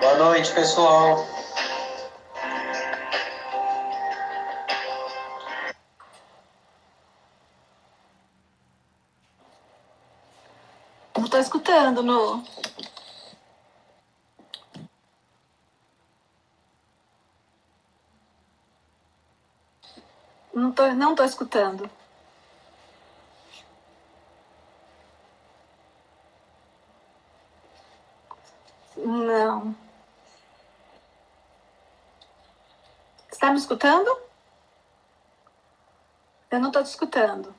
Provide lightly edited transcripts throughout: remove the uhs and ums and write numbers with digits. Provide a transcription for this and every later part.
Boa noite, pessoal. Não estou escutando, no. Não tô escutando. Não. Você está me escutando? Eu não estou te escutando.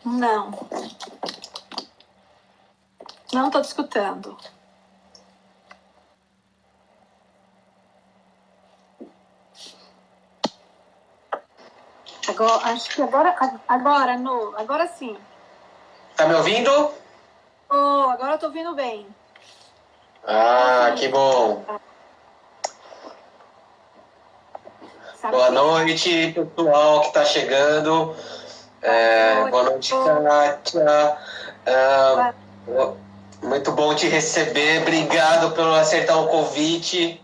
Não. Não estou te escutando. Acho que agora sim. Tá me ouvindo? Oh, agora eu estou ouvindo bem. Ah, que bom. Boa noite, pessoal que está chegando. Boa noite, Kátia. Muito bom te receber. Obrigado por acertar o convite.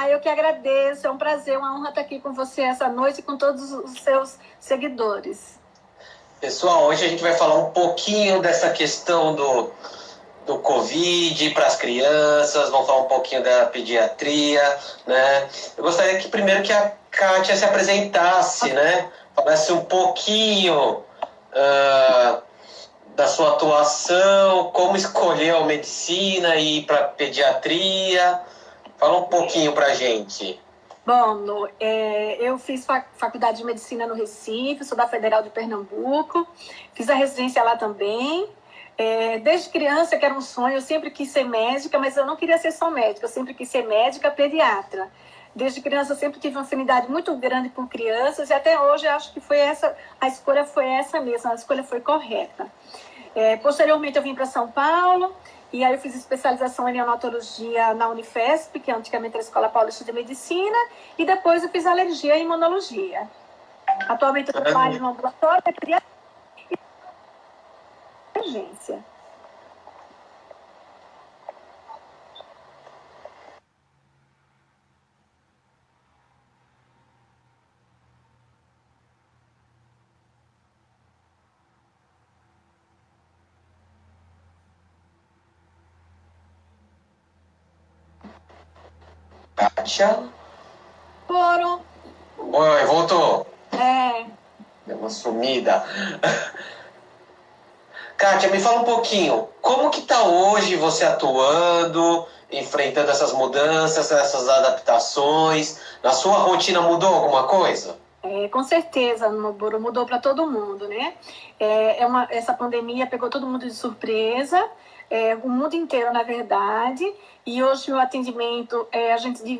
Eu que agradeço. É um prazer, uma honra estar aqui com você essa noite e com todos os seus seguidores. Pessoal, hoje a gente vai falar um pouquinho dessa questão do Covid para as crianças, vamos falar um pouquinho da pediatria, né? Eu gostaria que primeiro que a Kátia se apresentasse, né? Falasse um pouquinho da sua atuação, como escolheu a medicina e ir para pediatria. Fala um pouquinho para a gente. Bom, eu fiz faculdade de medicina no Recife, sou da Federal de Pernambuco, fiz a residência lá também. Desde criança, que era um sonho, eu sempre quis ser médica, mas eu não queria ser só médica, eu sempre quis ser médica pediatra. Desde criança, eu sempre tive uma afinidade muito grande por crianças e até hoje eu acho que a escolha foi essa mesmo, a escolha foi correta. Posteriormente, eu vim para São Paulo. E aí eu fiz especialização em neonatologia na Unifesp, que antigamente era a Escola Paulista de Medicina, e depois eu fiz alergia e imunologia. Atualmente eu trabalho no ambulatório e emergência. Kátia? Foram. Oi, voltou. Deu uma sumida. Kátia, me fala um pouquinho, como que está hoje você atuando, enfrentando essas mudanças, essas adaptações? Na sua rotina mudou alguma coisa? Com certeza, mudou para todo mundo, né? Essa pandemia pegou todo mundo de surpresa, o mundo inteiro, na verdade, e hoje o atendimento,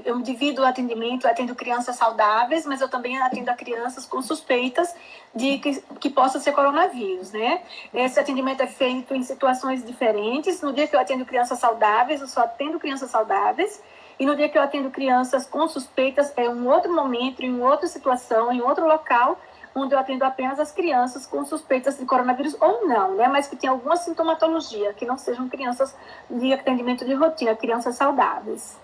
eu divido o atendimento, eu atendo crianças saudáveis, mas eu também atendo a crianças com suspeitas de que possa ser coronavírus, né? Esse atendimento é feito em situações diferentes. No dia que eu atendo crianças saudáveis, eu só atendo crianças saudáveis, e no dia que eu atendo crianças com suspeitas, é um outro momento, em outra situação, em outro local, onde eu atendo apenas as crianças com suspeitas de coronavírus ou não, né? Mas que tem alguma sintomatologia, que não sejam crianças de atendimento de rotina, crianças saudáveis.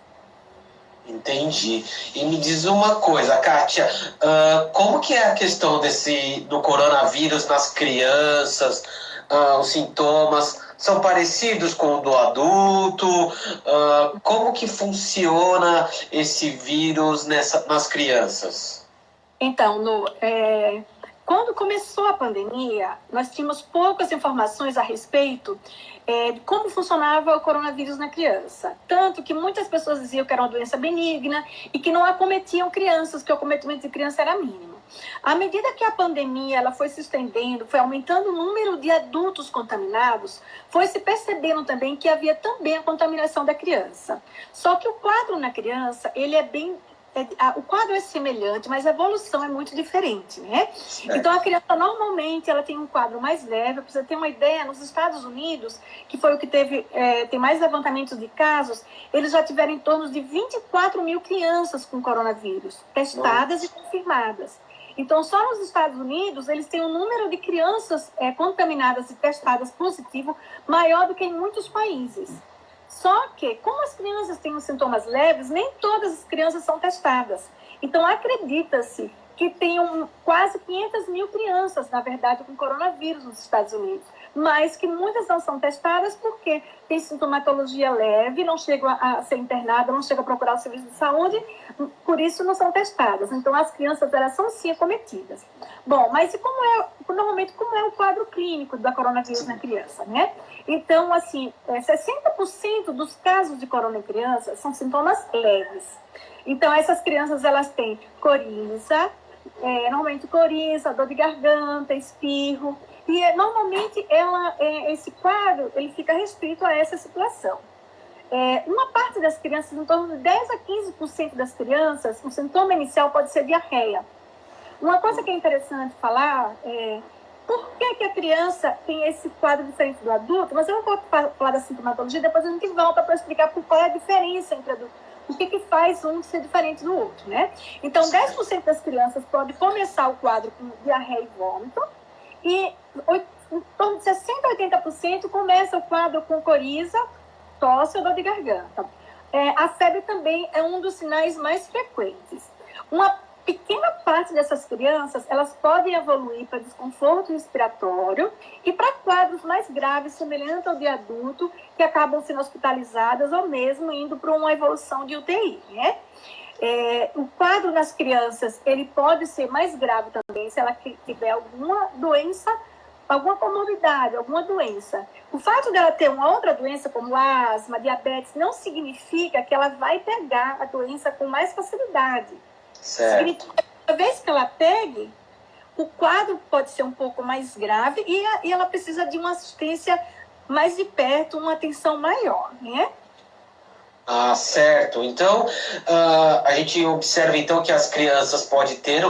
Entendi. E me diz uma coisa, Kátia, como que é a questão do coronavírus nas crianças? Os sintomas são parecidos com o do adulto? Como que funciona esse vírus nas crianças? Então, quando começou a pandemia, nós tínhamos poucas informações a respeito de como funcionava o coronavírus na criança. Tanto que muitas pessoas diziam que era uma doença benigna e que não acometiam crianças, que o acometimento de criança era mínimo. À medida que a pandemia ela foi se estendendo, foi aumentando o número de adultos contaminados, foi se percebendo também que havia também a contaminação da criança. Só que o quadro na criança, ele é bem o quadro é semelhante, mas a evolução é muito diferente, né? Então, a criança, normalmente, ela tem um quadro mais leve. Para você ter uma ideia, nos Estados Unidos, que foi o que tem mais levantamentos de casos, eles já tiveram em torno de 24 mil crianças com coronavírus, testadas e confirmadas. Então, só nos Estados Unidos, eles têm um número de crianças contaminadas e testadas positivo maior do que em muitos países. Só que, como as crianças têm os sintomas leves, nem todas as crianças são testadas. Então, acredita-se que tenham quase 500 mil crianças, na verdade, com coronavírus nos Estados Unidos. Mas que muitas não são testadas porque tem sintomatologia leve, não chegam a ser internadas, não chegam a procurar o serviço de saúde, por isso não são testadas. Então, as crianças, elas são sim acometidas. Bom, mas normalmente, como é o quadro clínico da coronavírus na criança, né? Então, assim, 60% dos casos de corona em criança são sintomas leves. Então, essas crianças, elas têm coriza, normalmente coriza, dor de garganta, espirro. E, normalmente, esse quadro, ele fica restrito a essa situação. Uma parte das crianças, em torno de 10 a 15% das crianças, o sintoma inicial pode ser diarreia. Uma coisa que é interessante falar por que a criança tem esse quadro diferente do adulto, mas eu vou falar da sintomatologia, depois a gente volta para explicar qual é a diferença entre adultos, o que faz um ser diferente do outro, né? Então, 10% das crianças podem começar o quadro com diarreia e vômito, e em torno de 60% a 80% começa o quadro com coriza, tosse ou dor de garganta. A febre também é um dos sinais mais frequentes. Uma pequena parte dessas crianças, elas podem evoluir para desconforto respiratório e para quadros mais graves, semelhantes ao de adulto, que acabam sendo hospitalizadas ou mesmo indo para uma evolução de UTI, né? O quadro nas crianças, ele pode ser mais grave também se ela tiver alguma doença, alguma comorbidade, alguma doença. O fato dela ter uma outra doença, como asma, diabetes, não significa que ela vai pegar a doença com mais facilidade. Certo. Uma vez que ela pegue, o quadro pode ser um pouco mais grave e ela precisa de uma assistência mais de perto, uma atenção maior, né? Ah, certo. Então, a gente observa então que as crianças podem ter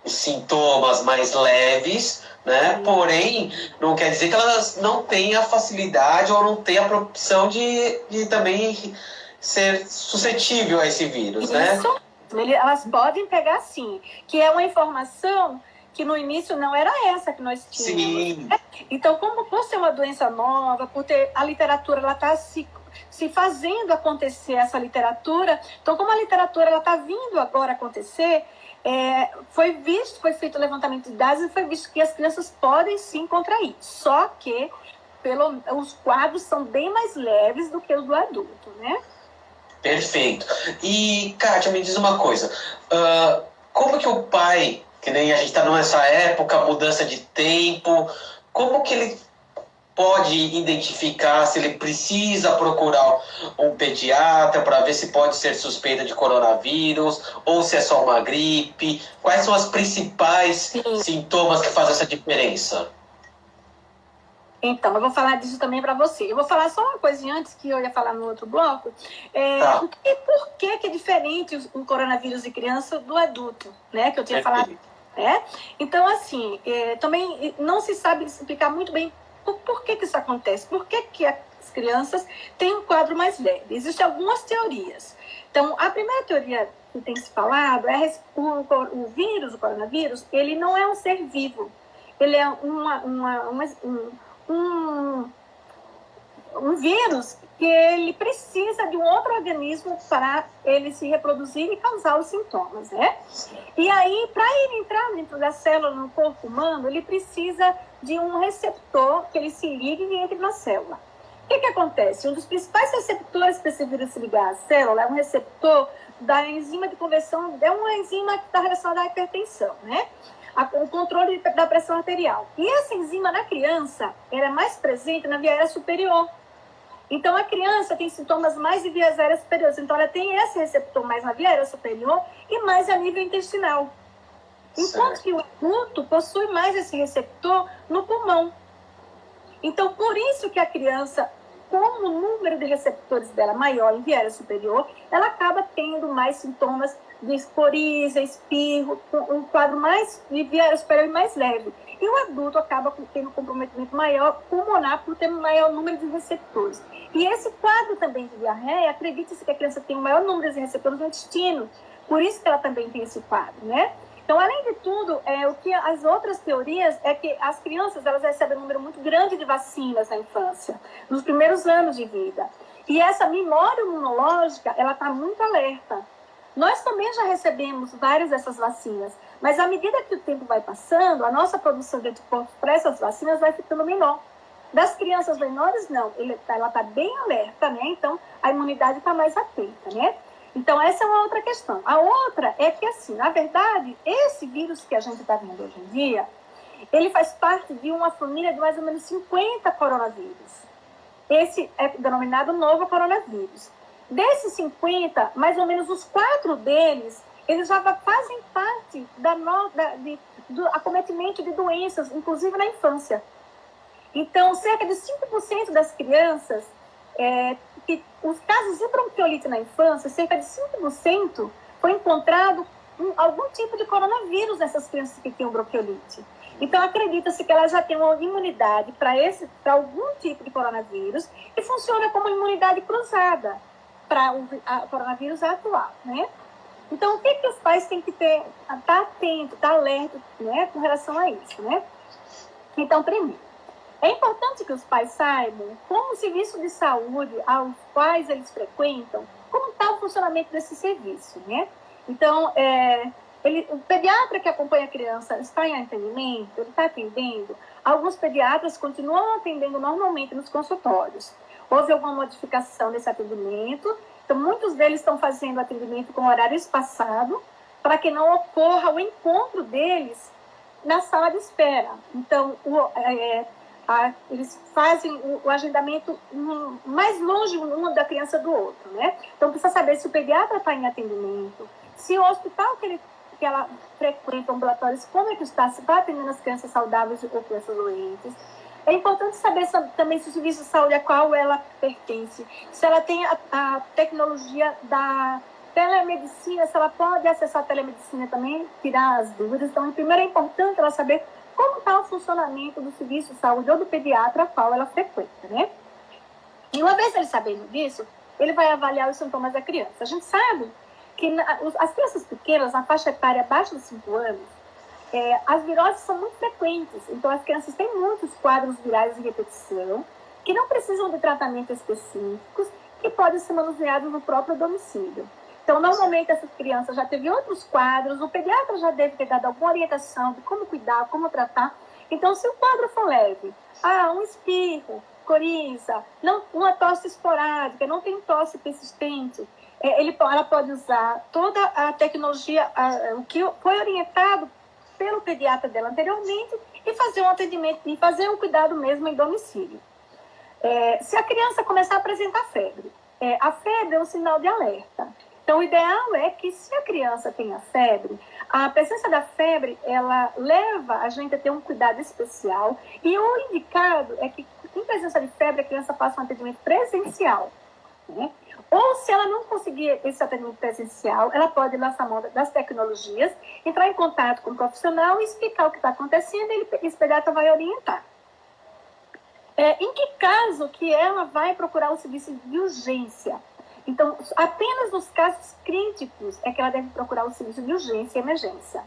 sintomas mais leves, né? Porém, não quer dizer que elas não tenham a facilidade ou não tenham a propensão de também ser suscetível a esse vírus, né? Elas podem pegar sim, que é uma informação que no início não era essa que nós tínhamos. Sim. Então, como por ser uma doença nova, por ter a literatura, ela está se fazendo acontecer essa literatura, então como a literatura ela está vindo agora acontecer, foi feito o levantamento de dados e foi visto que as crianças podem sim contrair, só que os quadros são bem mais leves do que os do adulto, né? Perfeito. E, Kátia, me diz uma coisa. Como que o pai, que nem a gente está nessa época, mudança de tempo, como que ele pode identificar se ele precisa procurar um pediatra para ver se pode ser suspeita de coronavírus ou se é só uma gripe? Quais são os principais sintomas que fazem essa diferença? Então, eu vou falar disso também para você. Eu vou falar só uma coisinha antes que eu ia falar no outro bloco. Tá. Por que é diferente o coronavírus de criança do adulto, né? Que eu tinha falado. Então, assim, também não se sabe explicar muito bem por que isso acontece. Por que as crianças têm um quadro mais leve? Existem algumas teorias. Então, a primeira teoria que tem se falado é o vírus, o coronavírus, ele não é um ser vivo. Ele é um vírus que ele precisa de um outro organismo para ele se reproduzir e causar os sintomas, né? E aí, para ele entrar dentro da célula no corpo humano, ele precisa de um receptor que ele se ligue e entre na célula. O que acontece? Um dos principais receptores para esse vírus se ligar à célula é um receptor da enzima de conversão, é uma enzima que está relacionada à hipertensão, né? O controle da pressão arterial. E essa enzima na criança, ela é mais presente na via aérea superior. Então, a criança tem sintomas mais de vias aéreas superiores. Então, ela tem esse receptor mais na via aérea superior e mais a nível intestinal. Enquanto que o adulto possui mais esse receptor no pulmão. Então, por isso que a criança como o número de receptores dela é maior em viária superior, ela acaba tendo mais sintomas de coriza, espirro, um quadro mais de viária superior e mais leve. E o adulto acaba tendo um comprometimento maior pulmonar por ter um maior número de receptores. E esse quadro também de diarreia, acredita-se que a criança tem um maior número de receptores no intestino, por isso que ela também tem esse quadro, né? Então, além de tudo, o que as outras teorias é que as crianças elas recebem um número muito grande de vacinas na infância, nos primeiros anos de vida. E essa memória imunológica, ela está muito alerta. Nós também já recebemos várias dessas vacinas, mas à medida que o tempo vai passando, a nossa produção de anticorpos para essas vacinas vai ficando menor. Das crianças menores, não, ela está bem alerta, né? Então, a imunidade está mais atenta, né? Então, essa é uma outra questão. A outra é que, assim, na verdade, esse vírus que a gente está vendo hoje em dia, ele faz parte de uma família de mais ou menos 50 coronavírus. Esse é denominado novo coronavírus. Desses 50, mais ou menos os 4 deles, eles já fazem parte do acometimento de doenças, inclusive na infância. Então, cerca de 5% das crianças, os casos de bronquiolite na infância, cerca de 5% foi encontrado algum tipo de coronavírus nessas crianças que tinham bronquiolite. Então, acredita-se que elas já têm uma imunidade para algum tipo de coronavírus e funciona como imunidade cruzada para o coronavírus atual, né? Então, o que os pais têm que estar atentos, estar alerta, né, com relação a isso, né? Então, primeiro, é importante que os pais saibam como o serviço de saúde aos quais eles frequentam, como está o funcionamento desse serviço, né? Então, o pediatra que acompanha a criança está em atendimento, ele está atendendo. Alguns pediatras continuam atendendo normalmente nos consultórios. Houve alguma modificação desse atendimento, então muitos deles estão fazendo atendimento com horário espaçado, para que não ocorra o encontro deles na sala de espera. Então, eles fazem o agendamento mais longe um da criança do outro, né? Então, precisa saber se o pediatra está em atendimento, se o hospital que ela frequenta, ambulatórios, como é que está, se está atendendo as crianças saudáveis ou crianças doentes. É importante saber também se o serviço de saúde a qual ela pertence, se ela tem a tecnologia da telemedicina, se ela pode acessar a telemedicina também, tirar as dúvidas. Então, primeiro é importante ela saber como está o funcionamento do serviço de saúde ou do pediatra a qual ela frequenta, né? E uma vez ele sabendo disso, ele vai avaliar os sintomas da criança. A gente sabe que as crianças pequenas, na faixa etária abaixo de 5 anos, as viroses são muito frequentes. Então, as crianças têm muitos quadros virais de repetição que não precisam de tratamentos específicos que podem ser manuseados no próprio domicílio. Então, normalmente, essas crianças já teve outros quadros, o pediatra já deve ter dado alguma orientação de como cuidar, como tratar. Então, se o quadro for leve, um espirro, coriza, uma tosse esporádica, não tem tosse persistente, ela pode usar toda a tecnologia, o que foi orientado pelo pediatra dela anteriormente e fazer um atendimento, e fazer um cuidado mesmo em domicílio. Se a criança começar a apresentar febre, a febre é um sinal de alerta. Então, o ideal é que, se a criança tenha febre, a presença da febre, ela leva a gente a ter um cuidado especial. E o indicado é que, em presença de febre, a criança faça um atendimento presencial, né? Ou, se ela não conseguir esse atendimento presencial, ela pode lançar mão das tecnologias, entrar em contato com o profissional e explicar o que está acontecendo, e esse pediatra vai orientar. Em que caso que ela vai procurar o serviço de urgência? Então, apenas nos casos críticos é que ela deve procurar o serviço de urgência e emergência.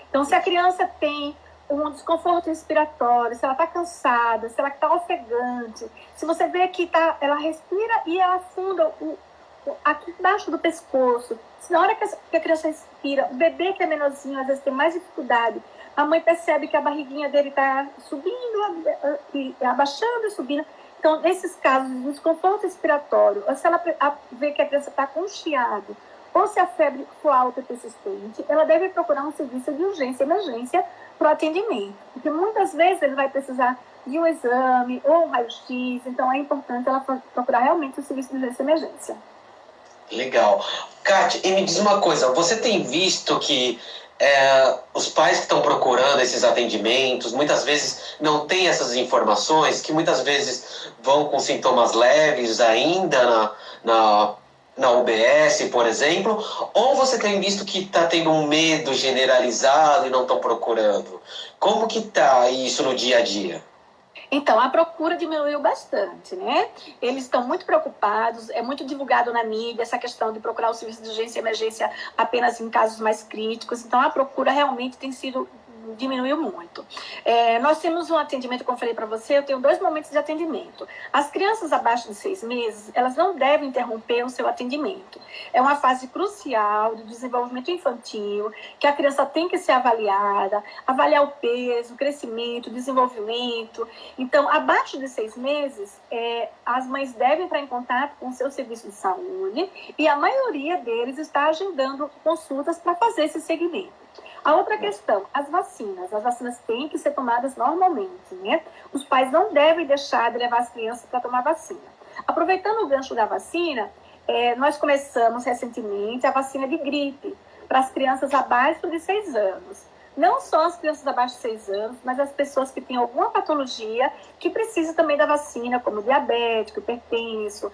Então, se a criança tem um desconforto respiratório, se ela está cansada, se ela está ofegante, se você vê que ela respira e ela afunda aqui embaixo do pescoço, se na hora que a criança respira, o bebê que é menorzinho às vezes tem mais dificuldade, a mãe percebe que a barriguinha dele está subindo, abaixando e subindo. Então, nesses casos de desconforto respiratório, ou se ela vê que a criança está com chiado, ou se a febre for alta e persistente, ela deve procurar um serviço de urgência e emergência para o atendimento. Porque muitas vezes ele vai precisar de um exame ou um raio-x, então é importante ela procurar realmente o serviço de urgência e emergência. Legal. Kátia, e me diz uma coisa, você tem visto que os pais que estão procurando esses atendimentos, muitas vezes não têm essas informações, que muitas vezes vão com sintomas leves ainda na UBS, por exemplo, ou você tem visto que está tendo um medo generalizado e não estão procurando? Como que está isso no dia a dia? Então, a procura diminuiu bastante, né? Eles estão muito preocupados, é muito divulgado na mídia essa questão de procurar o serviço de urgência e emergência apenas em casos mais críticos. Então, a procura realmente diminuiu muito. Nós temos um atendimento, como eu falei para você, eu tenho 2 momentos de atendimento. As crianças abaixo de 6 meses, elas não devem interromper o seu atendimento. É uma fase crucial do desenvolvimento infantil, que a criança tem que ser avaliada, avaliar o peso, o crescimento, o desenvolvimento. Então, abaixo de 6 meses, as mães devem entrar em contato com o seu serviço de saúde e a maioria deles está agendando consultas para fazer esse segmento. A outra questão, as vacinas têm que ser tomadas normalmente, né? Os pais não devem deixar de levar as crianças para tomar vacina. Aproveitando o gancho da vacina, nós começamos recentemente a vacina de gripe para as crianças abaixo de 6 anos. Não só as crianças abaixo de 6 anos, mas as pessoas que têm alguma patologia que precisam também da vacina, como diabético, hipertenso,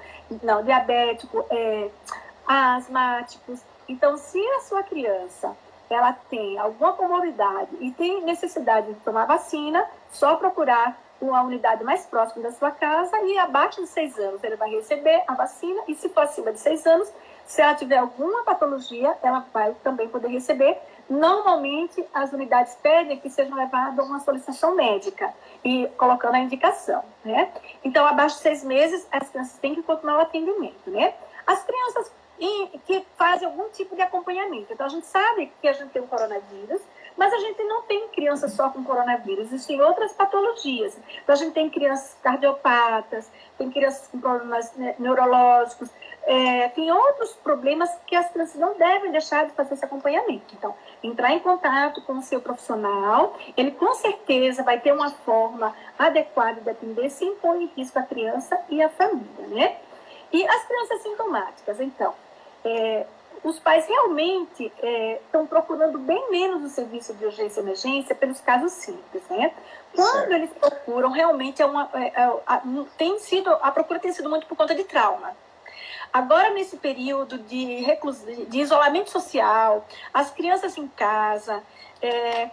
asmáticos. Então, se a sua criança ela tem alguma comorbidade e tem necessidade de tomar vacina, só procurar uma unidade mais próxima da sua casa e abaixo de 6 anos ele vai receber a vacina e se for acima de 6 anos, se ela tiver alguma patologia, ela vai também poder receber. Normalmente, as unidades pedem que seja levada uma solicitação médica e colocando a indicação, né? Então, abaixo de 6 meses, as crianças têm que continuar o atendimento, né? As crianças que fazem algum tipo de acompanhamento. Então, a gente sabe que a gente tem o coronavírus, mas a gente não tem crianças só com coronavírus, existem outras patologias. Então, a gente tem crianças cardiopatas, tem crianças com problemas neurológicos, tem outros problemas que as crianças não devem deixar de fazer esse acompanhamento. Então, entrar em contato com o seu profissional, ele com certeza vai ter uma forma adequada de atender, sem pôr em risco a criança e a família, né? E as crianças sintomáticas, então, os pais realmente estão procurando bem menos o serviço de urgência e emergência pelos casos simples, né? Quando eles procuram, realmente a procura tem sido muito por conta de trauma. Agora, nesse período de isolamento social, as crianças em casa,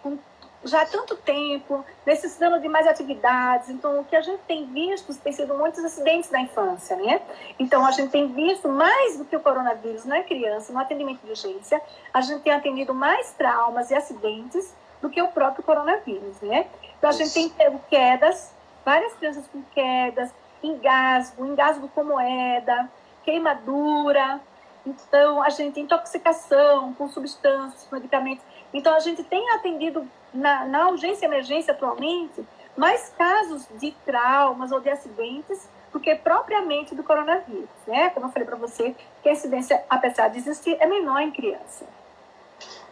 com já há tanto tempo, necessitando de mais atividades. Então, o que a gente tem visto tem sido muitos acidentes na infância, né? Então, a gente tem visto mais do que o coronavírus na criança, no atendimento de urgência, a gente tem atendido mais traumas e acidentes do que o próprio coronavírus, né? Então, a gente tem tido quedas, várias crianças com quedas, engasgo com moeda, queimadura. Então, a gente tem intoxicação com substâncias, medicamentos. Então, a gente tem atendido na urgência e emergência atualmente mais casos de traumas ou de acidentes do que propriamente do coronavírus, né? Como eu falei para você, que a incidência, apesar de existir, é menor em criança.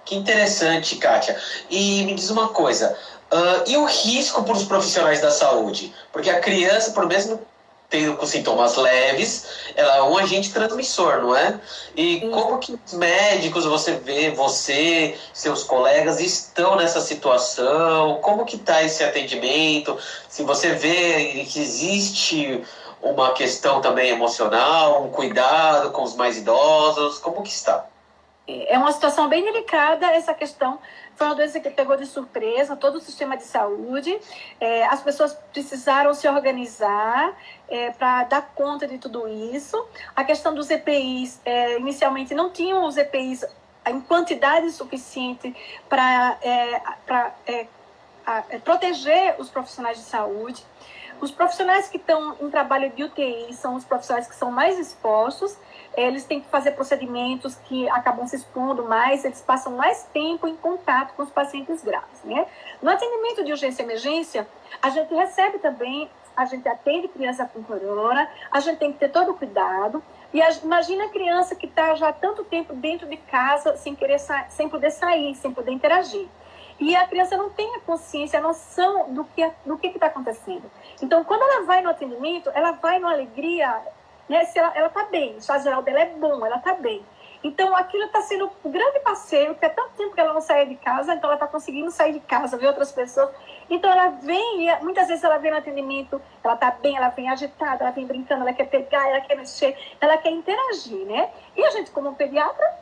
Que interessante, Kátia. E me diz uma coisa, e o risco para os profissionais da saúde? Porque a criança, por mesmo tendo com sintomas leves, ela é um agente transmissor, não é? E como que os médicos, seus colegas estão nessa situação? Como que está esse atendimento? Se você vê que existe uma questão também emocional, um cuidado com os mais idosos, como que está? É uma situação bem delicada essa questão. Foi uma doença que pegou de surpresa todo o sistema de saúde. As pessoas precisaram se organizar para dar conta de tudo isso. A questão dos EPIs, inicialmente não tinham os EPIs em quantidade suficiente para proteger os profissionais de saúde. Os profissionais que estão em trabalho de UTI são os profissionais que são mais expostos. Eles têm que fazer procedimentos que acabam se expondo mais, eles passam mais tempo em contato com os pacientes graves, né? No atendimento de urgência e emergência, a gente recebe também, a gente atende criança com corona, a gente tem que ter todo o cuidado. E imagina a criança que está já há tanto tempo dentro de casa, sem poder sair, sem poder interagir. E a criança não tem a consciência, a noção do que está acontecendo. Então, quando ela vai no atendimento, ela vai numa alegria né? Se ela está bem, o estado geral dela é bom, ela está bem. Então, aquilo está sendo um grande passeio, porque é tanto tempo que ela não saía de casa, então ela está conseguindo sair de casa, ver outras pessoas. Então, ela vem, e muitas vezes ela vem no atendimento, ela está bem, ela vem agitada, ela vem brincando, ela quer pegar, ela quer mexer, ela quer interagir, né? E a gente, como pediatra,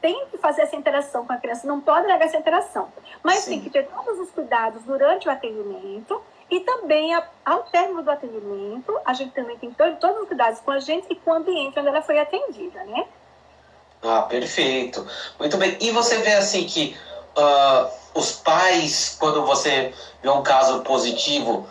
tem que fazer essa interação com a criança, não pode negar essa interação. Mas Sim. Tem que ter todos os cuidados durante o atendimento e também, ao término do atendimento, a gente também tem todos os cuidados com a gente e com o ambiente onde ela foi atendida, né? Ah, perfeito. Muito bem. E você vê assim que os pais, quando você vê um caso positivo,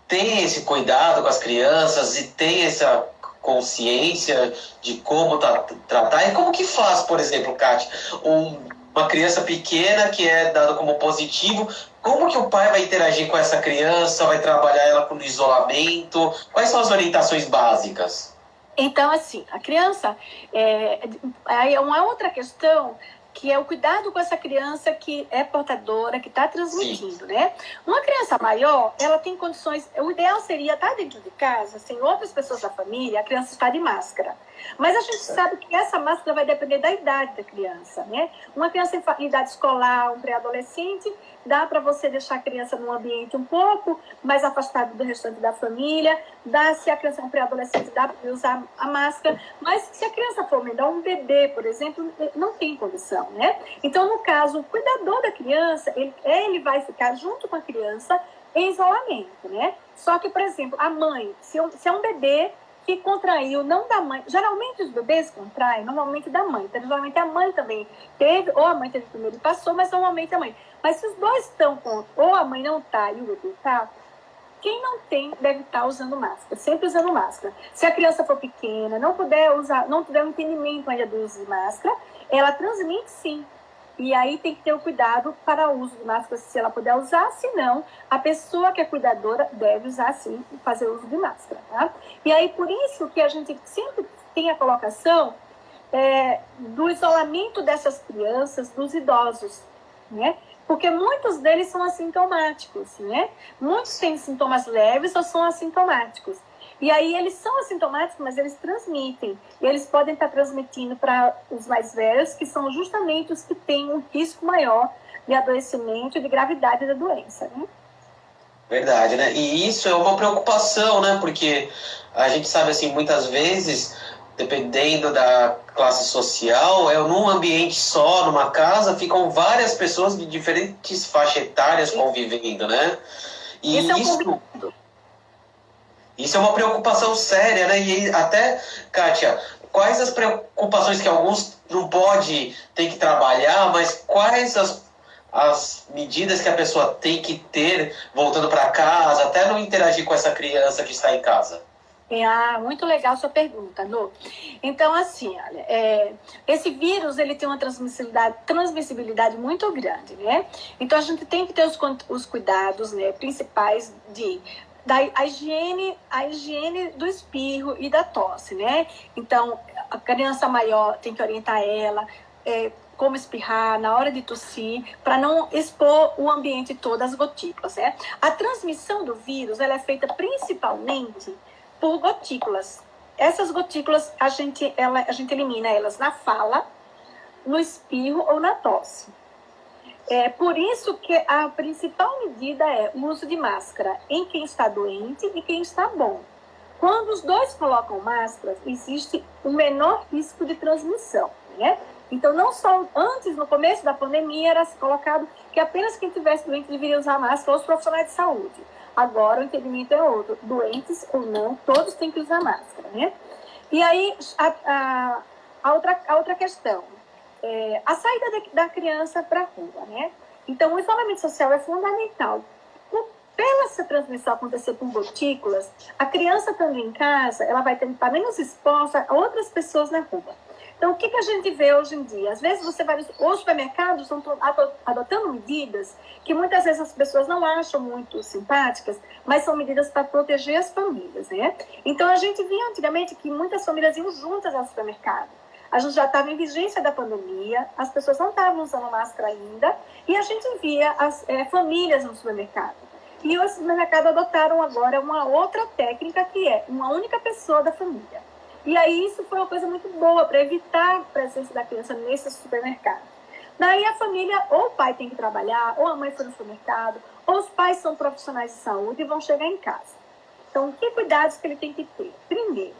têm esse cuidado com as crianças e tem essa consciência de como tratar? E como que faz, por exemplo, Kátia, uma criança pequena que é dada como positivo, como que o pai vai interagir com essa criança, vai trabalhar ela com isolamento? Quais são as orientações básicas? Então, assim, a criança, aí é uma outra questão, que é o cuidado com essa criança que é portadora, que está transmitindo, Sim. né? Uma criança maior, ela tem condições, o ideal seria estar dentro de casa, sem outras pessoas da família, a criança está de máscara. Mas a gente sabe que essa máscara vai depender da idade da criança, né? Uma criança em idade escolar, um pré-adolescente, dá para você deixar a criança num ambiente um pouco mais afastado do restante da família, se a criança é um pré-adolescente, dá para usar a máscara, mas se a criança for menor, um bebê, por exemplo, não tem condição, né? Então, no caso, o cuidador da criança, ele vai ficar junto com a criança em isolamento, né? Só que, por exemplo, a mãe, se é um bebê que contraiu, não da mãe. Geralmente os bebês contraem, normalmente da mãe. Então, geralmente a mãe também teve, ou a mãe teve primeiro e passou, mas normalmente a mãe. Mas se os dois estão com, ou a mãe não está e o bebê está, quem não tem deve estar usando máscara, sempre usando máscara. Se a criança for pequena, não puder usar, não tiver um entendimento ainda do uso de máscara, ela transmite sim. E aí tem que ter o cuidado para o uso de máscara, se ela puder usar, se não, a pessoa que é cuidadora deve usar sim, fazer uso de máscara, tá? E aí por isso que a gente sempre tem a colocação do isolamento dessas crianças, dos idosos, né? Porque muitos deles são assintomáticos, né? Muitos têm sintomas leves ou são assintomáticos. E aí eles são assintomáticos, mas eles transmitem. E eles podem estar transmitindo para os mais velhos, que são justamente os que têm um risco maior de adoecimento e de gravidade da doença, né? Verdade, né? E isso é uma preocupação, né? Porque a gente sabe, assim, muitas vezes, dependendo da classe social, num ambiente só, numa casa, ficam várias pessoas de diferentes faixas etárias convivendo, né? E isso é uma preocupação séria, né? E até, Kátia, quais as preocupações que alguns não podem ter que trabalhar, mas quais as medidas que a pessoa tem que ter voltando para casa, até não interagir com essa criança que está em casa? Muito legal sua pergunta, Nô. Então, assim, olha, esse vírus ele tem uma transmissibilidade muito grande, né? Então, a gente tem que ter os cuidados, né, principais a higiene do espirro e da tosse, né? Então, a criança maior tem que orientar ela como espirrar, na hora de tossir, para não expor o ambiente todo às gotículas, né? A transmissão do vírus ela é feita principalmente por gotículas. Essas gotículas, a gente elimina elas na fala, no espirro ou na tosse. Por isso que a principal medida é o uso de máscara em quem está doente e quem está bom. Quando os dois colocam máscaras, existe um menor risco de transmissão, né? Então, não só antes, no começo da pandemia, era colocado que apenas quem estivesse doente deveria usar máscara, ou os profissionais de saúde. Agora, o entendimento é outro. Doentes ou não, todos têm que usar máscara, né? E aí, a outra questão. A saída da criança para a rua, né? Então, o isolamento social é fundamental. Pela essa transmissão acontecer por gotículas, a criança estando em casa, ela vai estar menos exposta a outras pessoas na rua. Então, o que a gente vê hoje em dia? Às vezes, os supermercados estão adotando medidas que muitas vezes as pessoas não acham muito simpáticas, mas são medidas para proteger as famílias, né? Então, a gente via antigamente que muitas famílias iam juntas ao supermercado. A gente já estava em vigência da pandemia, as pessoas não estavam usando máscara ainda, e a gente via as famílias no supermercado. E os supermercados adotaram agora uma outra técnica, que é uma única pessoa da família. E aí isso foi uma coisa muito boa para evitar a presença da criança nesses supermercados. Daí a família, ou o pai tem que trabalhar, ou a mãe foi no supermercado, ou os pais são profissionais de saúde e vão chegar em casa. Então, que cuidados que ele tem que ter? Primeiro,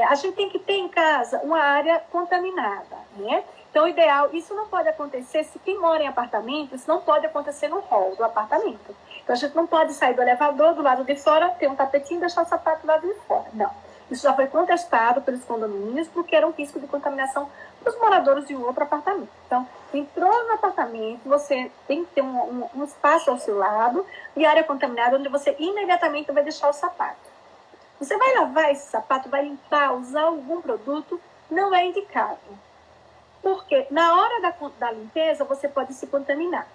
a gente tem que ter em casa uma área contaminada, né? Então, o ideal, isso não pode acontecer, se quem mora em apartamento, isso não pode acontecer no hall do apartamento. Então, a gente não pode sair do elevador, do lado de fora, ter um tapetinho e deixar o sapato do lado de fora. Não. Isso já foi contestado pelos condomínios, porque era um risco de contaminação para os moradores de um outro apartamento. Então, entrou no apartamento, você tem que ter um espaço ao seu lado e área contaminada, onde você imediatamente vai deixar o sapato. Você vai lavar esse sapato, vai limpar, usar algum produto, não é indicado. Porque na hora da limpeza, você pode se contaminar.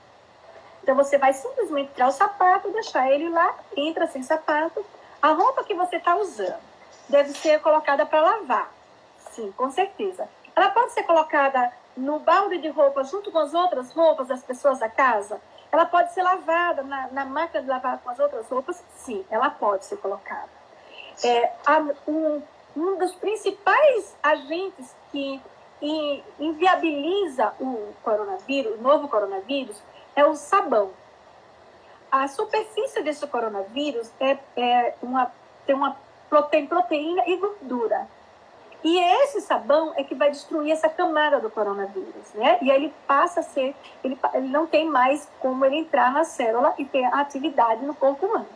Então, você vai simplesmente tirar o sapato, deixar ele lá, entra sem sapato. A roupa que você está usando deve ser colocada para lavar. Sim, com certeza. Ela pode ser colocada no balde de roupa junto com as outras roupas das pessoas da casa. Ela pode ser lavada na máquina de lavar com as outras roupas. Sim, ela pode ser colocada. Um dos principais agentes que inviabiliza o coronavírus, o novo coronavírus, é o sabão. A superfície desse coronavírus tem proteína e gordura. E esse sabão é que vai destruir essa camada do coronavírus, né? E aí ele passa a ser, ele não tem mais como ele entrar na célula e ter atividade no corpo humano.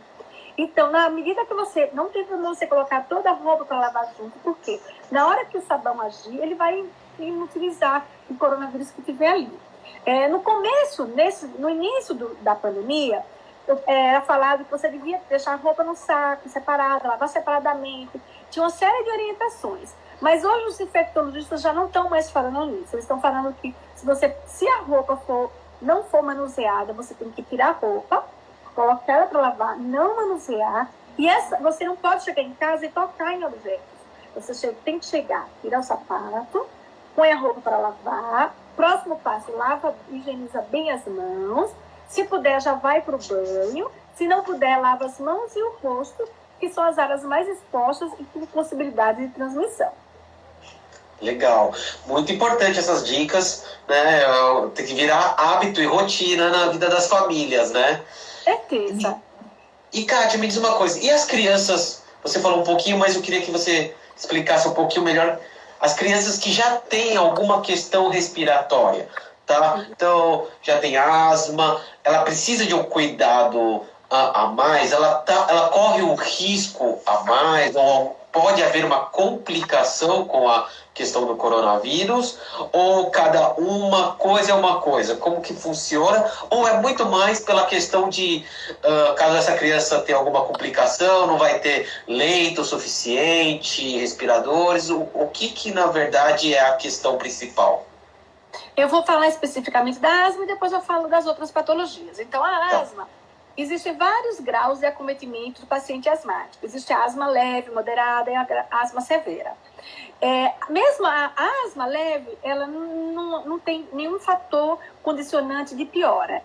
Então, na medida que você não tem problema você colocar toda a roupa para lavar junto, porque na hora que o sabão agir, ele vai inutilizar o coronavírus que tiver ali. No começo, no início da pandemia, era falado que você devia deixar a roupa no saco, separada, lavar separadamente. Tinha uma série de orientações. Mas hoje os infectologistas já não estão mais falando nisso. Eles estão falando que se a roupa não for manuseada, você tem que tirar a roupa, colocar ela para lavar, não manusear. E você não pode chegar em casa e tocar em objetos. Você tem que chegar, tirar o sapato, põe a roupa para lavar. Próximo passo, lava, higieniza bem as mãos. Se puder, já vai para o banho. Se não puder, lava as mãos e o rosto, que são as áreas mais expostas e com possibilidade de transmissão. Legal. Muito importante essas dicas, né? Tem que virar hábito e rotina na vida das famílias, né? Certeza. E Kátia, me diz uma coisa. E as crianças? Você falou um pouquinho, mas eu queria que você explicasse um pouquinho melhor. As crianças que já têm alguma questão respiratória, tá? Então, já tem asma, ela precisa de um cuidado a mais, ela corre um risco a mais, ou pode haver uma complicação com a questão do coronavírus, ou cada uma coisa é uma coisa? Como que funciona? Ou é muito mais pela questão de, caso essa criança tenha alguma complicação, não vai ter leito suficiente, respiradores, o que na verdade é a questão principal? Eu vou falar especificamente da asma e depois eu falo das outras patologias. Então, a asma, existem vários graus de acometimento do paciente asmático. Existe a asma leve, moderada e a asma severa. Mesmo a asma leve, ela não tem nenhum fator condicionante de piora.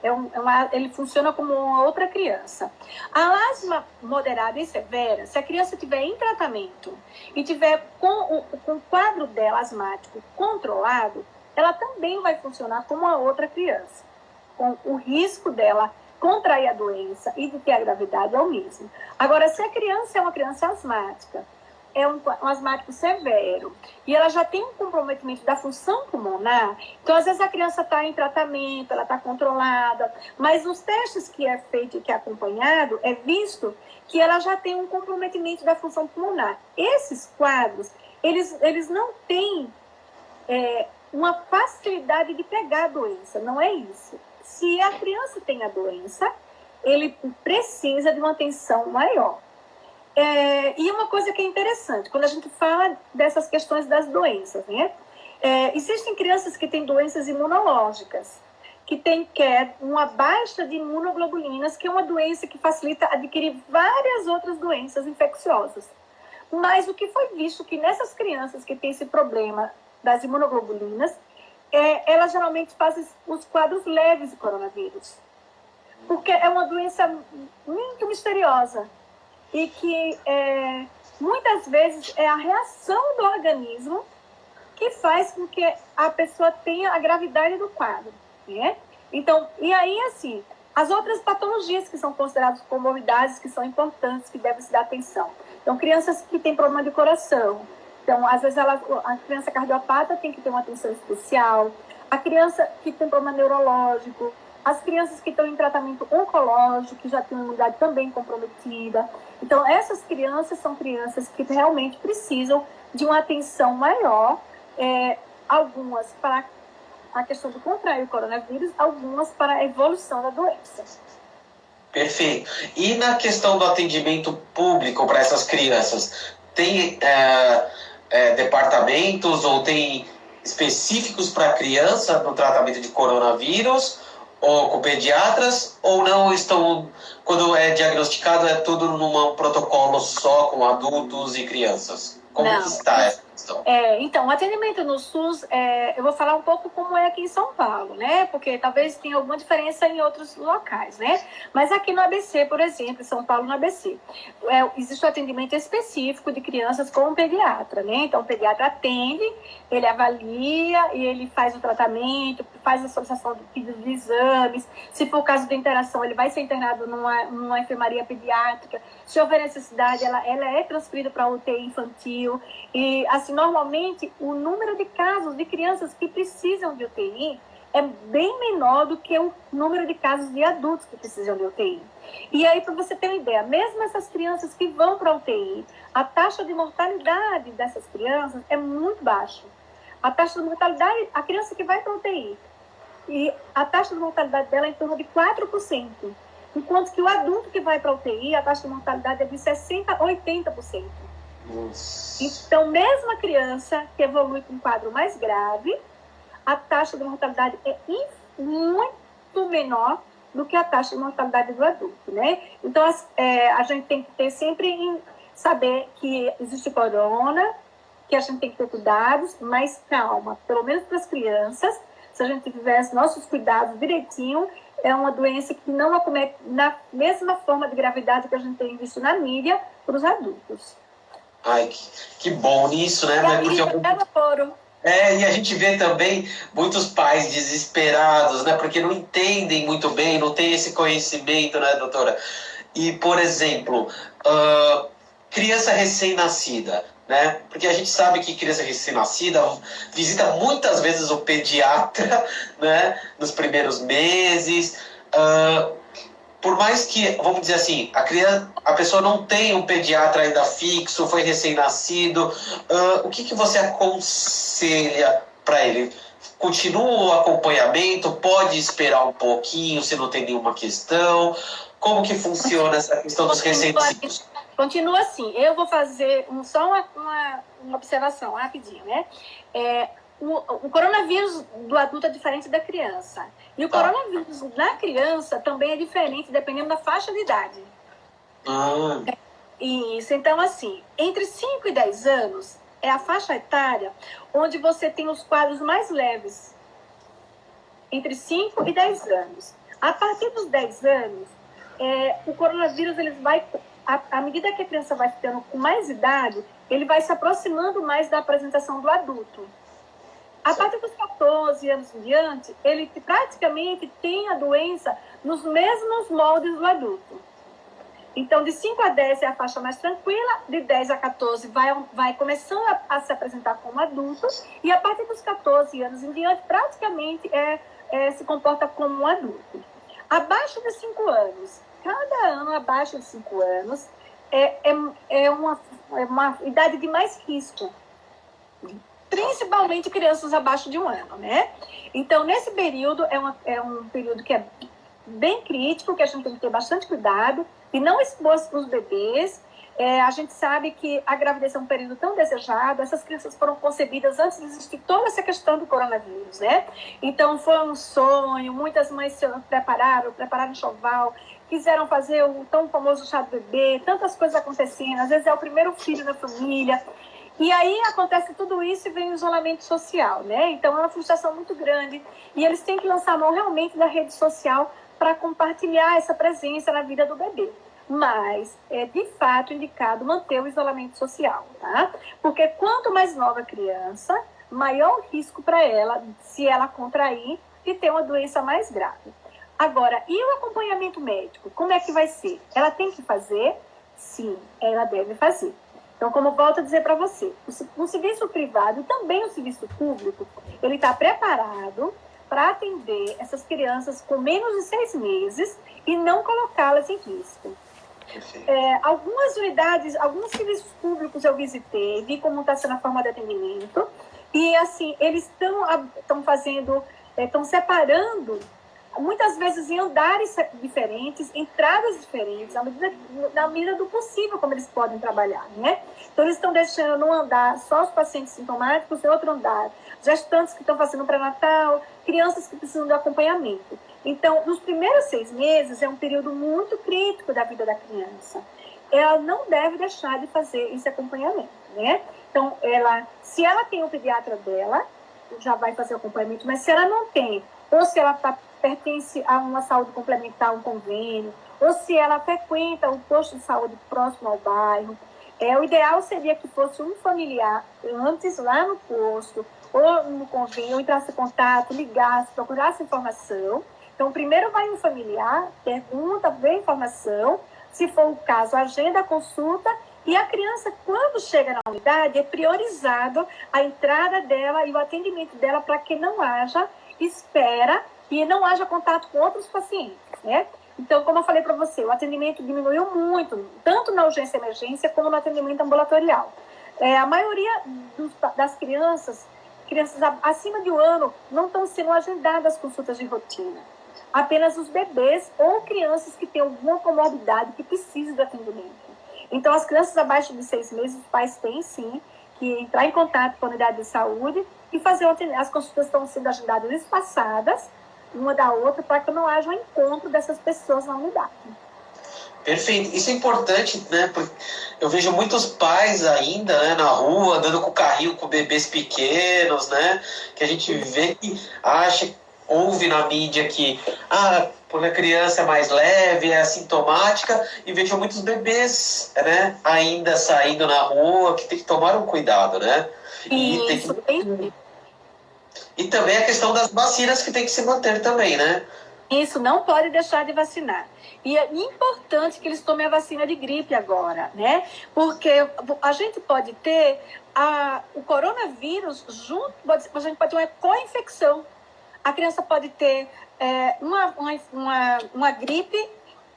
Ele funciona como uma outra criança. A asma moderada e severa, se a criança estiver em tratamento e tiver com o quadro dela asmático controlado, ela também vai funcionar como a outra criança. Com o risco dela contrair a doença e de ter a gravidade é o mesmo. Agora, se a criança é uma criança asmática, é um asmático severo, e ela já tem um comprometimento da função pulmonar, então às vezes a criança está em tratamento, ela está controlada, mas nos testes que é feito e que é acompanhado, é visto que ela já tem um comprometimento da função pulmonar. Esses quadros, eles não têm uma facilidade de pegar a doença, não é isso. Se a criança tem a doença, ele precisa de uma atenção maior. E uma coisa que é interessante, quando a gente fala dessas questões das doenças, né? Existem crianças que têm doenças imunológicas, que têm uma baixa de imunoglobulinas, que é uma doença que facilita adquirir várias outras doenças infecciosas. Mas o que foi visto que nessas crianças que têm esse problema das imunoglobulinas, elas geralmente fazem os quadros leves de coronavírus. porque é uma doença muito misteriosa e que muitas vezes é a reação do organismo que faz com que a pessoa tenha a gravidade do quadro, né? Então, e aí, assim, as outras patologias que são consideradas comorbidades, que são importantes, que devem se dar atenção. Então, crianças que têm problema de coração. Então, às vezes, a criança cardiopata tem que ter uma atenção especial. A criança que tem problema neurológico. As crianças que estão em tratamento oncológico, que já têm uma imunidade também comprometida. Então, essas crianças são crianças que realmente precisam de uma atenção maior, algumas para a questão do contrair o coronavírus, algumas para a evolução da doença. Perfeito. E na questão do atendimento público para essas crianças, tem departamentos ou tem específicos para criança no tratamento de coronavírus, ou com pediatras, ou não estão, quando é diagnosticado, é tudo num protocolo só com adultos e crianças? Como que está essa questão? Então, o atendimento no SUS, eu vou falar um pouco como é aqui em São Paulo, né? Porque talvez tenha alguma diferença em outros locais, né? Mas aqui no ABC, por exemplo, em São Paulo, no ABC, existe um atendimento específico de crianças com um pediatra, né? Então, o pediatra atende, ele avalia e ele faz o tratamento, faz a solicitação de pedido de exames. Se for o caso de internação, ele vai ser internado numa enfermaria pediátrica. Se houver necessidade, ela é transferida para a UTI infantil. E, assim, normalmente, o número de casos de crianças que precisam de UTI é bem menor do que o número de casos de adultos que precisam de UTI. E aí, para você ter uma ideia, mesmo essas crianças que vão para a UTI, a taxa de mortalidade dessas crianças é muito baixa. A taxa de mortalidade, a criança que vai para a UTI, e a taxa de mortalidade dela é em torno de 4%. Enquanto que o adulto que vai para a UTI, a taxa de mortalidade é de 60% a 80%. Nossa. Então, mesmo a criança que evolui com um quadro mais grave, a taxa de mortalidade é muito menor do que a taxa de mortalidade do adulto, né? Então, a gente tem que ter sempre saber que existe corona, que a gente tem que ter cuidados, mas calma, pelo menos para as crianças, se a gente tivesse nossos cuidados direitinho, é uma doença que não acomete na mesma forma de gravidade que a gente tem visto na mídia para os adultos. Ai, que bom nisso, né? E a gente vê também muitos pais desesperados, né? Porque não entendem muito bem, não tem esse conhecimento, né, doutora? E, por exemplo, criança recém-nascida, né? Porque a gente sabe que criança recém-nascida visita muitas vezes o pediatra, né? Nos primeiros meses. Por mais que, vamos dizer assim, a pessoa não tem um pediatra ainda fixo, foi recém-nascido, o que você aconselha para ele? Continua o acompanhamento? Pode esperar um pouquinho se não tem nenhuma questão? Como que funciona essa questão dos recém-nascidos? Continua assim. Eu vou fazer só uma observação rapidinho, né? O coronavírus do adulto é diferente da criança. E o coronavírus na criança também é diferente, dependendo da faixa de idade. Isso. Então, assim, entre 5 e 10 anos é a faixa etária onde você tem os quadros mais leves. Entre 5 e 10 anos. A partir dos 10 anos, o coronavírus, ele vai... À medida que a criança vai ficando com mais idade, ele vai se aproximando mais da apresentação do adulto. A partir dos 14 anos em diante, ele praticamente tem a doença nos mesmos moldes do adulto. Então, de 5 a 10 é a faixa mais tranquila, de 10 a 14 vai começando a se apresentar como adulto, e a partir dos 14 anos em diante, praticamente se comporta como um adulto. Abaixo de 5 anos, cada ano abaixo de 5 anos, é uma idade de mais risco. Principalmente crianças abaixo de 1 ano, né? Então, nesse período, é um período que é bem crítico, que a gente tem que ter bastante cuidado e não expor os bebês. A gente sabe que a gravidez é um período tão desejado, essas crianças foram concebidas antes de existir toda essa questão do coronavírus, né? Então, foi um sonho, muitas mães se prepararam enxoval, quiseram fazer o tão famoso chá do bebê, tantas coisas acontecendo, às vezes é o primeiro filho na família. E aí acontece tudo isso e vem o isolamento social, né? Então é uma frustração muito grande. E eles têm que lançar a mão realmente da rede social para compartilhar essa presença na vida do bebê. Mas é de fato indicado manter o isolamento social, tá? Porque quanto mais nova a criança, maior o risco para ela, se ela contrair, de ter uma doença mais grave. Agora, e o acompanhamento médico? Como é que vai ser? Ela tem que fazer? Sim, ela deve fazer. Então, como eu volto a dizer para você, o serviço privado e também o serviço público, ele está preparado para atender essas crianças com menos de 6 meses e não colocá-las em risco. Algumas unidades, alguns serviços públicos eu visitei, vi como está sendo a forma de atendimento, e assim, eles estão fazendo, estão separando, muitas vezes em andares diferentes, entradas diferentes, na medida do possível como eles podem trabalhar, né? Então, eles estão deixando um andar só os pacientes sintomáticos, em outro andar gestantes que estão fazendo pré-natal, crianças que precisam de acompanhamento. Então, nos primeiros 6 meses é um período muito crítico da vida da criança. Ela não deve deixar de fazer esse acompanhamento, né? Então, se ela tem o pediatra dela, já vai fazer o acompanhamento, mas se ela não tem, ou se ela pertence a uma saúde complementar, um convênio, ou se ela frequenta um posto de saúde próximo ao bairro, o ideal seria que fosse um familiar antes, lá no posto, ou no convênio, entrasse em contato, ligasse, procurasse informação. Então, primeiro vai um familiar, pergunta, vê a informação, se for o caso, agenda a consulta, e a criança, quando chega na unidade, é priorizado a entrada dela e o atendimento dela para que não haja espera e não haja contato com outros pacientes, né? Então, como eu falei para você, o atendimento diminuiu muito, tanto na urgência e emergência como no atendimento ambulatorial. A maioria das crianças acima de 1 ano, não estão sendo agendadas consultas de rotina. Apenas os bebês ou crianças que têm alguma comorbidade que precisam de atendimento. Então, as crianças abaixo de 6 meses, os pais têm, sim, que entrar em contato com a unidade de saúde e fazer as consultas estão sendo agendadas espaçadas, uma da outra, para que não haja um encontro dessas pessoas na unidade. Perfeito. Isso é importante, né? Porque eu vejo muitos pais ainda, né, na rua, andando com carrinho com bebês pequenos, né? Que a gente vê que ouve na mídia que quando a criança é mais leve, é assintomática, e vejo muitos bebês, né, ainda saindo na rua, que tem que tomar um cuidado, né? E também a questão das vacinas que tem que se manter também, né? Isso, não pode deixar de vacinar. E é importante que eles tomem a vacina de gripe agora, né? Porque a gente pode ter o coronavírus junto, a gente pode ter uma co-infecção. A criança pode ter uma gripe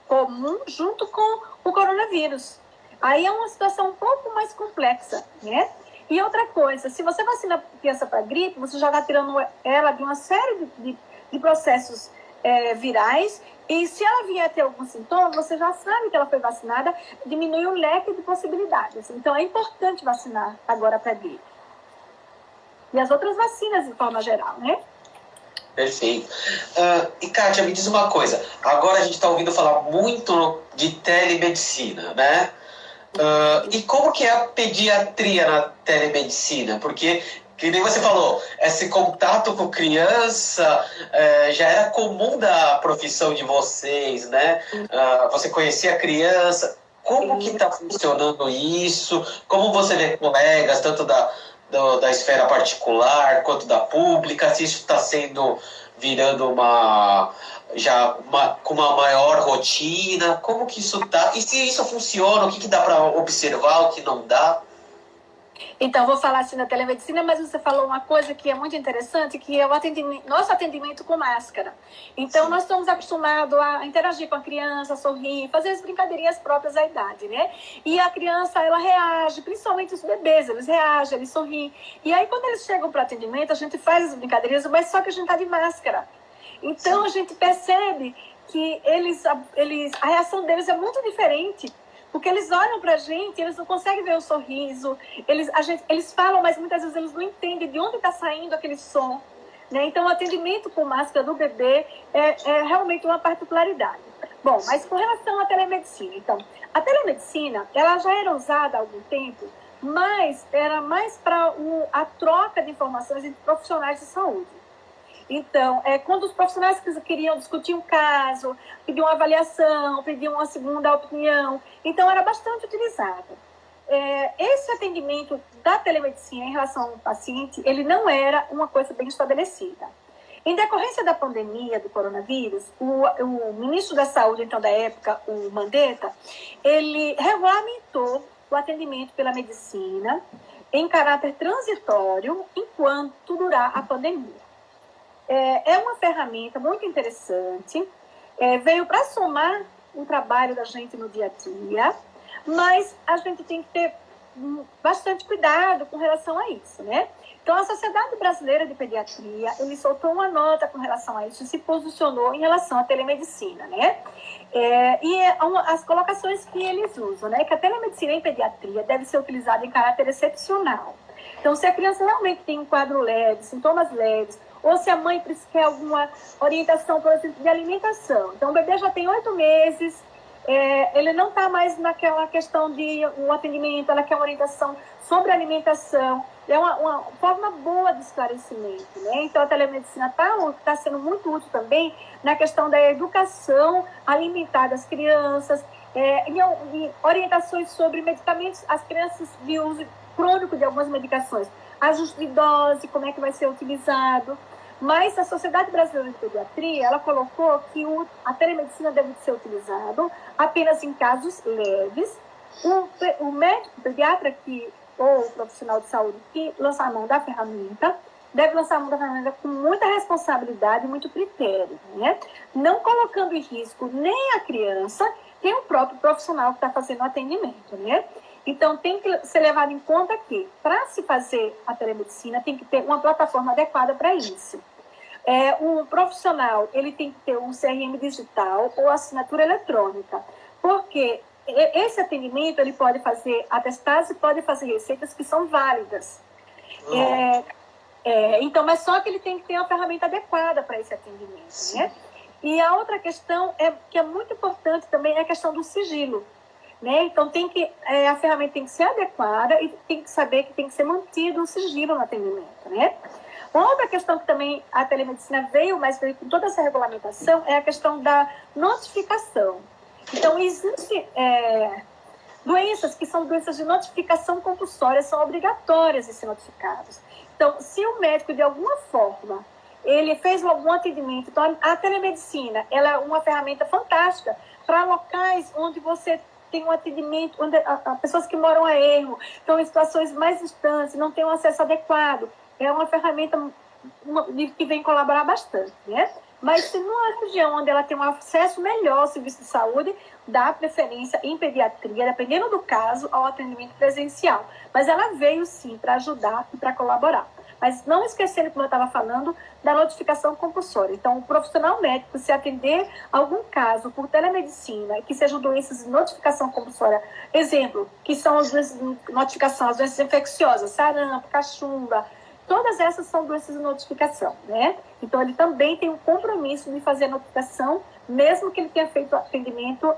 comum junto com o coronavírus. Aí é uma situação um pouco mais complexa, né? E outra coisa, se você vacina a criança para gripe, você já está tirando ela de uma série de processos virais, e se ela vier ter algum sintoma, você já sabe que ela foi vacinada, diminui o leque de possibilidades. Então, é importante vacinar agora para gripe. E as outras vacinas, de forma geral, né? Perfeito. E, Kátia, me diz uma coisa. Agora a gente está ouvindo falar muito de telemedicina, né? E como que é a pediatria na telemedicina? Porque, que nem você falou, esse contato com criança já era comum da profissão de vocês, né? Você conhecia a criança. Como que está funcionando isso? Como você vê colegas, tanto da esfera particular quanto da pública, se isso está virando com uma maior rotina, como que isso está? E se isso funciona, o que dá para observar, o que não dá? Então, vou falar assim da telemedicina, mas você falou uma coisa que é muito interessante, que é nosso atendimento com máscara. Então, nós estamos acostumados a interagir com a criança, sorrir, fazer as brincadeirinhas próprias da idade, né? E a criança, ela reage, principalmente os bebês, eles reagem, eles sorriem. E aí, quando eles chegam para o atendimento, a gente faz as brincadeirinhas, mas só que a gente está de máscara. Então, a gente percebe que a reação deles é muito diferente. Porque eles olham pra gente, eles não conseguem ver o sorriso, eles falam, mas muitas vezes eles não entendem de onde está saindo aquele som, né? Então, o atendimento com máscara do bebê é realmente uma particularidade. Bom, mas com relação à telemedicina, então, a telemedicina, ela já era usada há algum tempo, mas era mais para a troca de informações entre profissionais de saúde. Então, quando os profissionais queriam discutir um caso, pediam uma avaliação, pediam uma segunda opinião, então era bastante utilizado. Esse atendimento da telemedicina em relação ao paciente, ele não era uma coisa bem estabelecida. Em decorrência da pandemia do coronavírus, o ministro da Saúde, então, da época, o Mandetta, ele regulamentou o atendimento pela medicina em caráter transitório enquanto durar a pandemia. É uma ferramenta muito interessante, veio para somar o trabalho da gente no dia a dia, mas a gente tem que ter bastante cuidado com relação a isso, né? Então, a Sociedade Brasileira de Pediatria, ele soltou uma nota com relação a isso e se posicionou em relação à telemedicina, né? As colocações que eles usam, né? Que a telemedicina em pediatria deve ser utilizada em caráter excepcional. Então, se a criança realmente tem um quadro leve, sintomas leves, ou se a mãe quer alguma orientação, por exemplo, de alimentação. Então, o bebê já tem 8 meses, ele não está mais naquela questão de um atendimento, ela quer uma orientação sobre alimentação. É uma forma boa de esclarecimento, né? Então, a telemedicina está sendo muito útil também na questão da educação alimentar das crianças, e orientações sobre medicamentos, as crianças de uso crônico de algumas medicações, ajuste de dose, como é que vai ser utilizado. Mas a Sociedade Brasileira de Pediatria, ela colocou que a telemedicina deve ser utilizada apenas em casos leves. O médico pediatra ou o profissional de saúde que lançar a mão da ferramenta, deve lançar a mão da ferramenta com muita responsabilidade e muito critério, né? Não colocando em risco nem a criança, nem o próprio profissional que está fazendo o atendimento, né? Então, tem que ser levado em conta que, para se fazer a telemedicina, tem que ter uma plataforma adequada para isso. Um profissional, ele tem que ter um CRM digital ou assinatura eletrônica, porque esse atendimento, ele pode fazer atestados e pode fazer receitas que são válidas. Então, mas só que ele tem que ter uma ferramenta adequada para esse atendimento, né? E a outra questão, que é muito importante também, é a questão do sigilo. Né? Então, a ferramenta tem que ser adequada e tem que saber que tem que ser mantido um sigilo no atendimento, né? Outra questão que também a telemedicina veio com toda essa regulamentação é a questão da notificação. Então, existem doenças que são doenças de notificação compulsória, são obrigatórias de ser notificadas. Então, se o médico, de alguma forma, ele fez algum atendimento, então a telemedicina, ela é uma ferramenta fantástica para locais onde você tem um atendimento, onde pessoas que moram a ermo, estão em situações mais distantes, não têm um acesso adequado. É uma ferramenta que vem colaborar bastante, né? Mas se numa região onde ela tem um acesso melhor ao serviço de saúde, dá preferência em pediatria, dependendo do caso, ao atendimento presencial. Mas ela veio, sim, para ajudar e para colaborar. Mas não esquecendo, como eu estava falando, da notificação compulsória. Então, o profissional médico, se atender algum caso por telemedicina, que sejam doenças de notificação compulsória, exemplo, que são as doenças de notificação, as doenças infecciosas, sarampo, cachumba, todas essas são doenças de notificação, né? Então, ele também tem um compromisso de fazer a notificação, mesmo que ele tenha feito o atendimento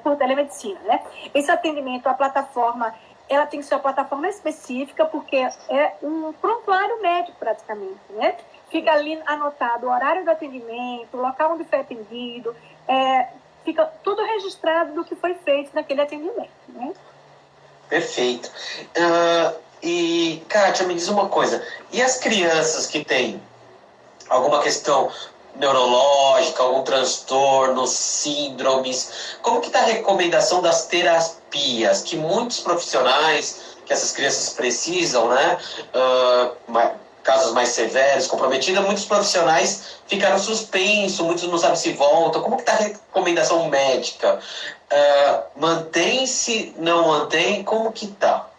por telemedicina, né? Esse atendimento, a plataforma, ela tem que ser uma plataforma específica, porque é um prontuário médico, praticamente, né? Fica ali anotado o horário do atendimento, o local onde foi atendido, fica tudo registrado do que foi feito naquele atendimento, né? Perfeito. E, Kátia, me diz uma coisa. E as crianças que têm alguma questão neurológica, algum transtorno, síndromes, como que está a recomendação das terapias que muitos profissionais, que essas crianças precisam, né? Casos mais severos, comprometidos, muitos profissionais ficaram suspensos, muitos não sabem se voltam. Como que está a recomendação médica? Mantém-se, não mantém? Como que está?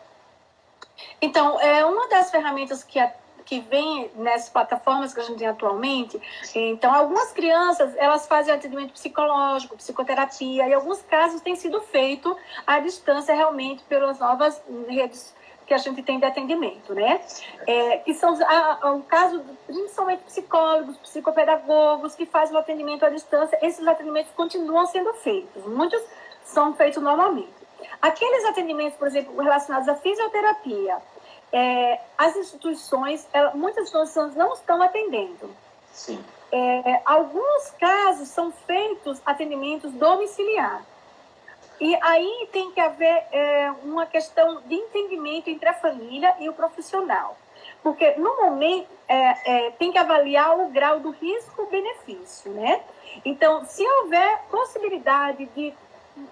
Então, uma das ferramentas que vem nessas plataformas que a gente tem atualmente, então, algumas crianças, elas fazem atendimento psicológico, psicoterapia, e em alguns casos tem sido feito à distância realmente pelas novas redes que a gente tem de atendimento, né? Que são o caso, principalmente psicólogos, psicopedagogos, que fazem o atendimento à distância, esses atendimentos continuam sendo feitos, muitos são feitos normalmente. Aqueles atendimentos, por exemplo, relacionados à fisioterapia, as instituições, muitas instituições não estão atendendo. Sim. Alguns casos são feitos atendimentos domiciliar. E aí tem que haver uma questão de entendimento entre a família e o profissional. Porque, no momento, tem que avaliar o grau do risco-benefício, né? Então, se houver possibilidade de...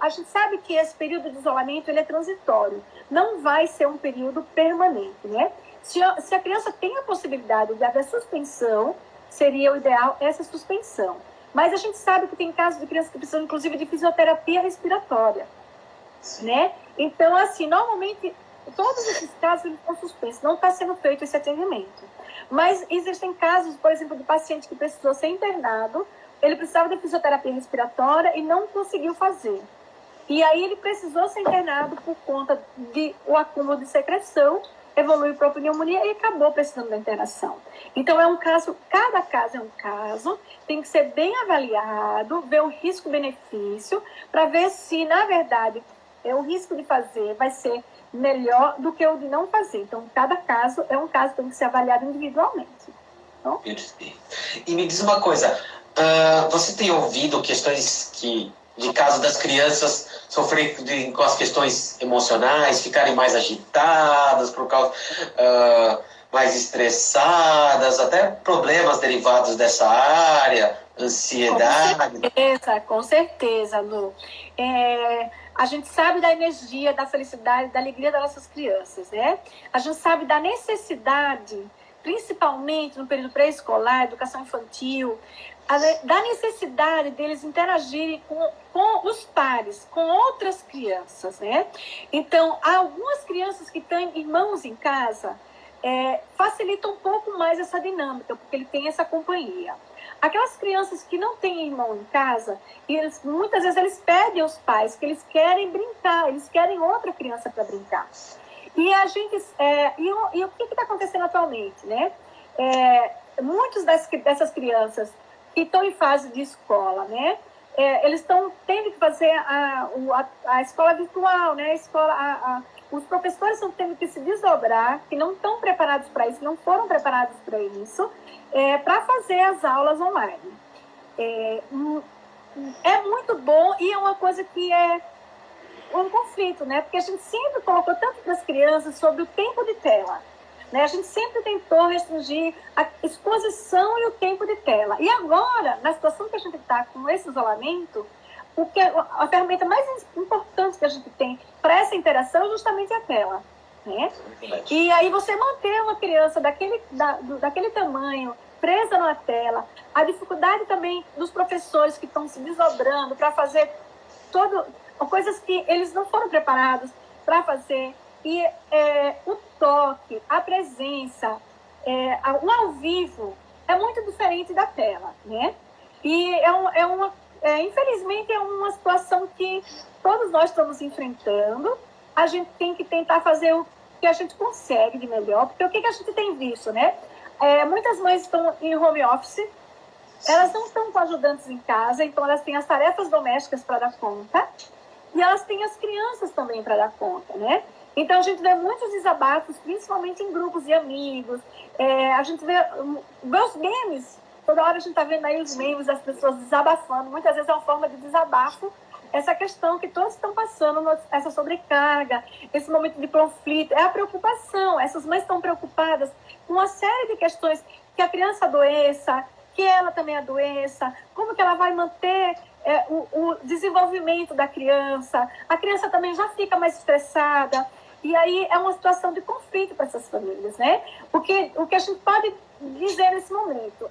A gente sabe que esse período de isolamento ele é transitório, não vai ser um período permanente, né? Se a criança tem a possibilidade de haver suspensão, seria o ideal essa suspensão. Mas a gente sabe que tem casos de crianças que precisam, inclusive, de fisioterapia respiratória, né? Então, assim, normalmente, todos esses casos eles estão suspensos, não está sendo feito esse atendimento. Mas existem casos, por exemplo, de paciente que precisou ser internado, ele precisava de fisioterapia respiratória e não conseguiu fazer. E aí ele precisou ser internado por conta do acúmulo de secreção, evoluiu para a pneumonia e acabou precisando da internação. Então, é um caso, cada caso é um caso, tem que ser bem avaliado, ver o risco-benefício, para ver se, na verdade, o risco de fazer vai ser melhor do que o de não fazer. Então, cada caso é um caso que tem que ser avaliado individualmente. Então, e me diz uma coisa, você tem ouvido questões de caso das crianças sofrerem com as questões emocionais, ficarem mais agitadas, por causa mais estressadas, até problemas derivados dessa área, ansiedade? Com certeza, Lu. A gente sabe da energia, da felicidade, da alegria das nossas crianças, né? A gente sabe da necessidade, principalmente no período pré-escolar, educação infantil, da necessidade deles interagirem com os pares, com outras crianças, né? Então, há algumas crianças que têm irmãos em casa, facilita um pouco mais essa dinâmica, porque ele tem essa companhia. Aquelas crianças que não têm irmão em casa, muitas vezes eles pedem aos pais que eles querem brincar, eles querem outra criança para brincar. E a gente, e o que está acontecendo atualmente, né? Muitas dessas crianças que estão em fase de escola, né? Eles estão tendo que fazer a escola virtual, né? Os professores estão tendo que se desdobrar, que não estão preparados para isso, não foram preparados para isso, para fazer as aulas online. É muito bom e é uma coisa que é um conflito, né? Porque a gente sempre colocou tanto para as crianças sobre o tempo de tela, né? A gente sempre tentou restringir a exposição e o tempo de tela. E agora, na situação que a gente está com esse isolamento, a ferramenta mais importante que a gente tem para essa interação é justamente a tela, né? E aí você manter uma criança daquele tamanho, presa na tela, a dificuldade também dos professores que estão se desdobrando para fazer coisas que eles não foram preparados para fazer, e o toque, a presença, o ao vivo é muito diferente da tela, né? E infelizmente é uma situação que todos nós estamos enfrentando. A gente tem que tentar fazer o que a gente consegue de melhor, porque o que a gente tem visto, né? Muitas mães estão em home office, elas não estão com ajudantes em casa, então elas têm as tarefas domésticas para dar conta, e elas têm as crianças também para dar conta, né? Então a gente vê muitos desabafos, principalmente em grupos de amigos, a gente vê os memes, toda hora a gente está vendo aí os memes das pessoas desabafando, muitas vezes é uma forma de desabafo, essa questão que todos estão passando, essa sobrecarga, esse momento de conflito, é a preocupação. Essas mães estão preocupadas com uma série de questões, que a criança adoeça, que ela também adoeça, como que ela vai manter o desenvolvimento da criança, a criança também já fica mais estressada, e aí é uma situação de conflito para essas famílias, né? Porque o que a gente pode dizer nesse momento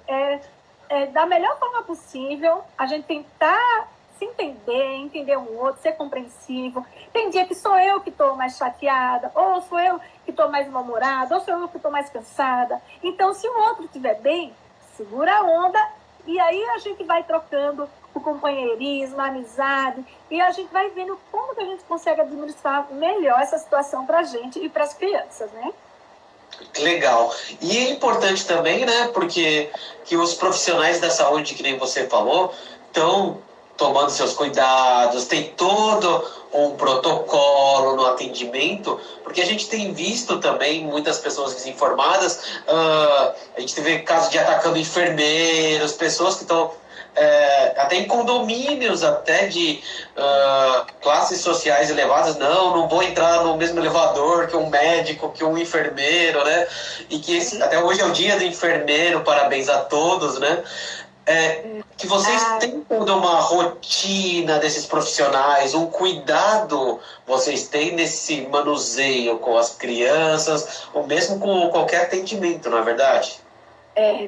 da melhor forma possível, a gente tentar se entender um outro, ser compreensivo. Tem dia que sou eu que estou mais chateada, ou sou eu que estou mais mal-humorada, ou sou eu que estou mais cansada. Então, se o outro estiver bem, segura a onda, e aí a gente vai trocando o companheirismo, a amizade, e a gente vai vendo como que a gente consegue administrar melhor essa situação para a gente e para as crianças, né? Legal. E é importante também, né, porque que os profissionais da saúde, que nem você falou, estão tomando seus cuidados, tem todo um protocolo no atendimento, porque a gente tem visto também muitas pessoas desinformadas, a gente vê casos de atacando enfermeiros, pessoas que estão até em condomínios, até de classes sociais elevadas, não vou entrar no mesmo elevador que um médico, que um enfermeiro, né? E que até hoje é o dia do enfermeiro, parabéns a todos, né? Que vocês têm toda uma rotina desses profissionais, um cuidado vocês têm nesse manuseio com as crianças, ou mesmo com qualquer atendimento, não é verdade?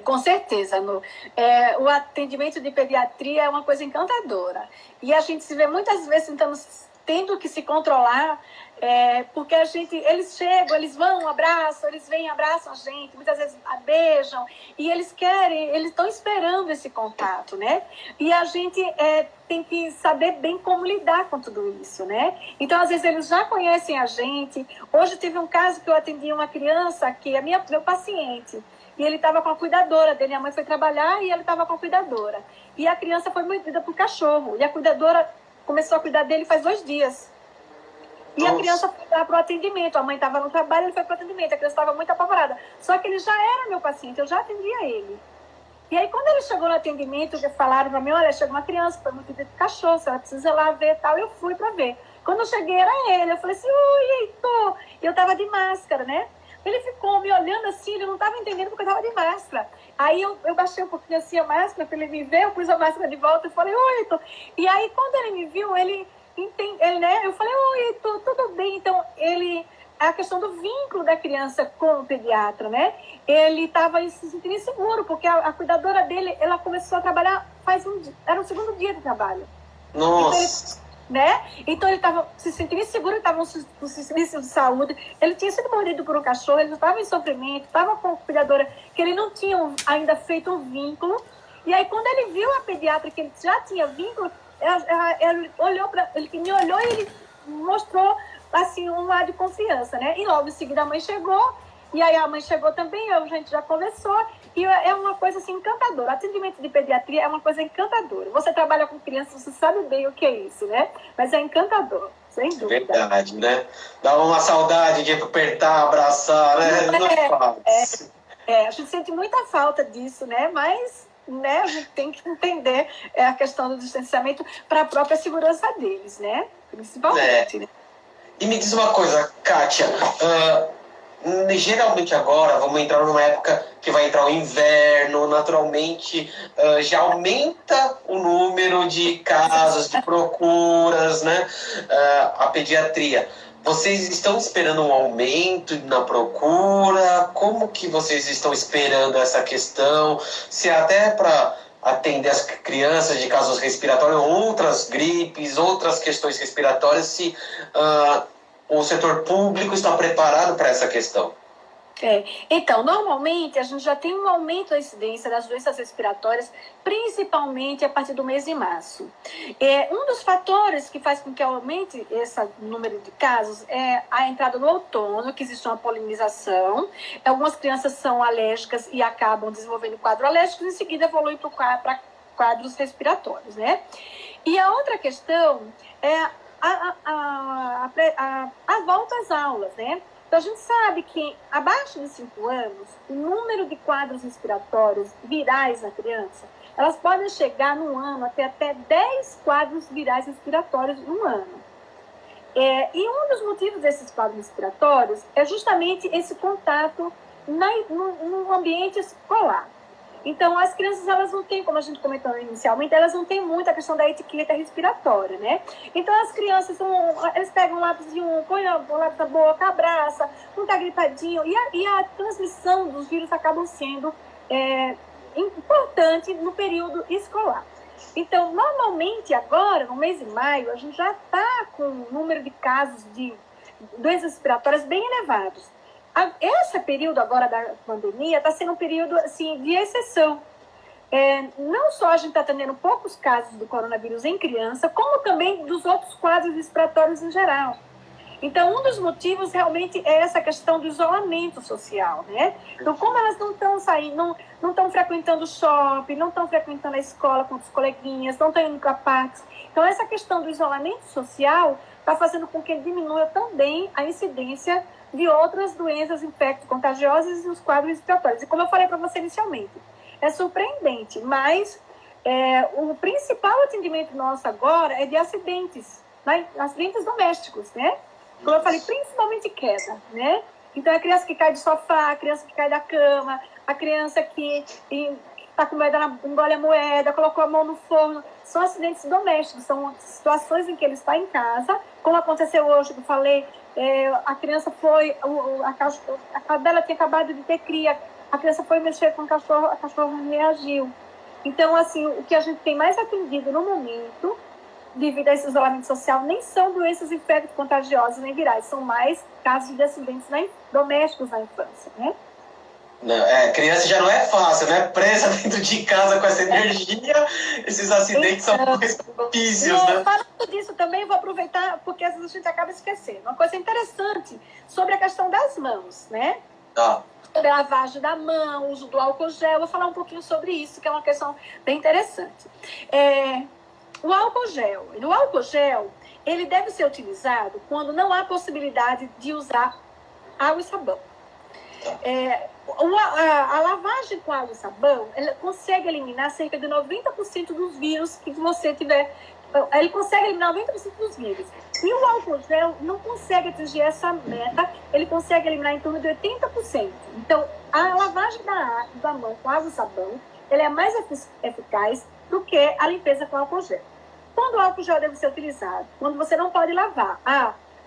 Com certeza. O atendimento de pediatria é uma coisa encantadora. E a gente se vê muitas vezes tendo que se controlar, porque eles chegam, eles vão, abraçam, eles vêm, abraçam a gente, muitas vezes beijam, e eles estão esperando esse contato, né? E a gente tem que saber bem como lidar com tudo isso, né? Então, às vezes, eles já conhecem a gente. Hoje teve um caso que eu atendi uma criança que é meu paciente, e ele estava com a cuidadora dele. A mãe foi trabalhar e ele estava com a cuidadora. E a criança foi mordida por cachorro. E a cuidadora começou a cuidar dele faz 2 dias. E a criança foi lá para o atendimento. A mãe estava no trabalho, ele foi para o atendimento. A criança estava muito apavorada. Só que ele já era meu paciente, eu já atendia ele. E aí, quando ele chegou no atendimento, falaram para mim, olha, chegou uma criança, foi mordida por cachorro, ela precisa ir lá ver e tal. Eu fui para ver. Quando eu cheguei, era ele. Eu falei assim, oi, Heitor. E eu estava de máscara, né? Ele ficou me olhando assim, ele não estava entendendo porque eu estava de máscara. Aí eu baixei um pouquinho assim a máscara para ele me ver, eu pus a máscara de volta e falei, oi, Heitor. E aí, quando ele me viu, né? Eu falei, oi, Heitor, tudo bem? Então, a questão do vínculo da criança com o pediatra, né? Ele estava se sentindo inseguro, porque a cuidadora dele, ela começou a trabalhar era o 2º dia de trabalho. Nossa! Então ele estava se sentindo inseguro, ele estava no serviço de saúde, ele tinha sido mordido por um cachorro, ele estava em sofrimento, estava com a cuidadora que ele não tinha ainda feito um vínculo. E aí, quando ele viu a pediatra que ele já tinha vínculo, ele me olhou e ele mostrou assim, um ar de confiança, né? E logo em seguida a mãe chegou, e aí a mãe chegou também, a gente já conversou, e é uma coisa assim encantadora. Atendimento de pediatria é uma coisa encantadora. Você trabalha com crianças, você sabe bem o que é isso, né? Mas é encantador, sem dúvida. Verdade, né? Dá uma saudade de apertar, abraçar, né? A gente sente muita falta disso, né? Mas, né, a gente tem que entender a questão do distanciamento para a própria segurança deles, né? Principalmente, né? E me diz uma coisa, Kátia, geralmente agora vamos entrar numa época que vai entrar o inverno, naturalmente já aumenta o número de casos, de procuras, né? A pediatria. Vocês estão esperando um aumento na procura? Como que vocês estão esperando essa questão? Se até para atender as crianças de casos respiratórios, outras gripes, outras questões respiratórias, se o setor público está preparado para essa questão? Então, normalmente, a gente já tem um aumento da incidência das doenças respiratórias, principalmente a partir do mês de março. Um dos fatores que faz com que aumente esse número de casos é a entrada no outono, que existe uma polinização. Algumas crianças são alérgicas e acabam desenvolvendo quadro alérgico, e em seguida evoluem para quadros respiratórios, né? E a outra questão é a volta às aulas, né? Então, a gente sabe que abaixo de 5 anos, o número de quadros respiratórios virais na criança, elas podem chegar num ano até 10 quadros virais respiratórios num ano. E um dos motivos desses quadros respiratórios é justamente esse contato no ambiente escolar. Então, as crianças, elas não têm, como a gente comentou inicialmente, elas não têm muito a questão da etiqueta respiratória, né? Então, as crianças, eles pegam um lápisinho, põem o lápis na boca, abraça, não tá gripadinho, e a transmissão dos vírus acabam sendo importante no período escolar. Então, normalmente, agora, no mês de maio, a gente já está com um número de casos de doenças respiratórias bem elevados. Esse período agora da pandemia está sendo um período assim, de exceção. Não só a gente está tendo poucos casos do coronavírus em criança, como também dos outros quadros respiratórios em geral. Então, um dos motivos realmente é essa questão do isolamento social, né? Então, como elas não estão saindo, não estão frequentando o shopping, não estão frequentando a escola com os coleguinhas, não estão indo para parques. Então, essa questão do isolamento social está fazendo com que diminua também a incidência de outras doenças infecto-contagiosas e os quadros respiratórios. E como eu falei para você inicialmente, é surpreendente, mas o principal atendimento nosso agora é de acidentes, né? Acidentes domésticos, né? Como eu falei, principalmente queda, né? Então, a criança que cai do sofá, a criança que cai da cama, a criança que está com moeda, engole a moeda, colocou a mão no forno, são acidentes domésticos, são situações em que ele está em casa, como aconteceu hoje, que eu falei, a criança foi, a cadela tinha acabado de ter cria, a criança foi mexer com o cachorro, a cachorra reagiu. Então, assim, o que a gente tem mais atendido no momento, devido a esse isolamento social, nem são doenças infecto-contagiosas nem virais, são mais casos de acidentes domésticos na infância, né? Não, criança já não é fácil, né? Presa dentro de casa com essa energia, esses acidentes são mais propícios, né? Falando disso também, vou aproveitar, porque às vezes a gente acaba esquecendo. Uma coisa interessante sobre a questão das mãos, né? Sobre a lavagem da mão, uso do álcool gel, vou falar um pouquinho sobre isso, que é uma questão bem interessante. O álcool gel. No álcool gel, ele deve ser utilizado quando não há possibilidade de usar água e sabão. A lavagem com água e sabão, ela consegue eliminar cerca de 90% dos vírus que você tiver. Ele consegue eliminar 90% dos vírus. E o álcool gel não consegue atingir essa meta, ele consegue eliminar em torno de 80%. Então, a lavagem da mão com água e sabão, ela é mais eficaz do que a limpeza com álcool gel. Quando o álcool gel deve ser utilizado? Quando você não pode lavar.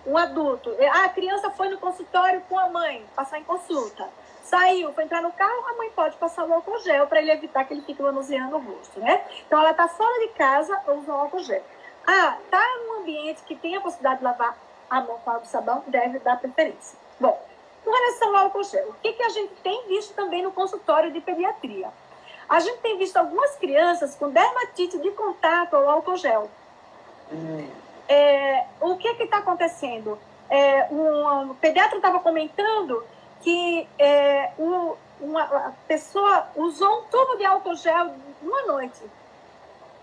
Um adulto, a criança foi no consultório com a mãe, passar em consulta. Saiu, foi entrar no carro, a mãe pode passar o álcool gel para ele evitar que ele fique manuseando o rosto, né? Então, ela está fora de casa, usa o álcool gel. Está num ambiente que tem a possibilidade de lavar a mão com água e sabão, deve dar preferência. Bom, com relação ao álcool gel, o que a gente tem visto também no consultório de pediatria? A gente tem visto algumas crianças com dermatite de contato ao álcool gel. O que está acontecendo? Um pediatra estava comentando que uma pessoa usou um tubo de álcool gel uma noite.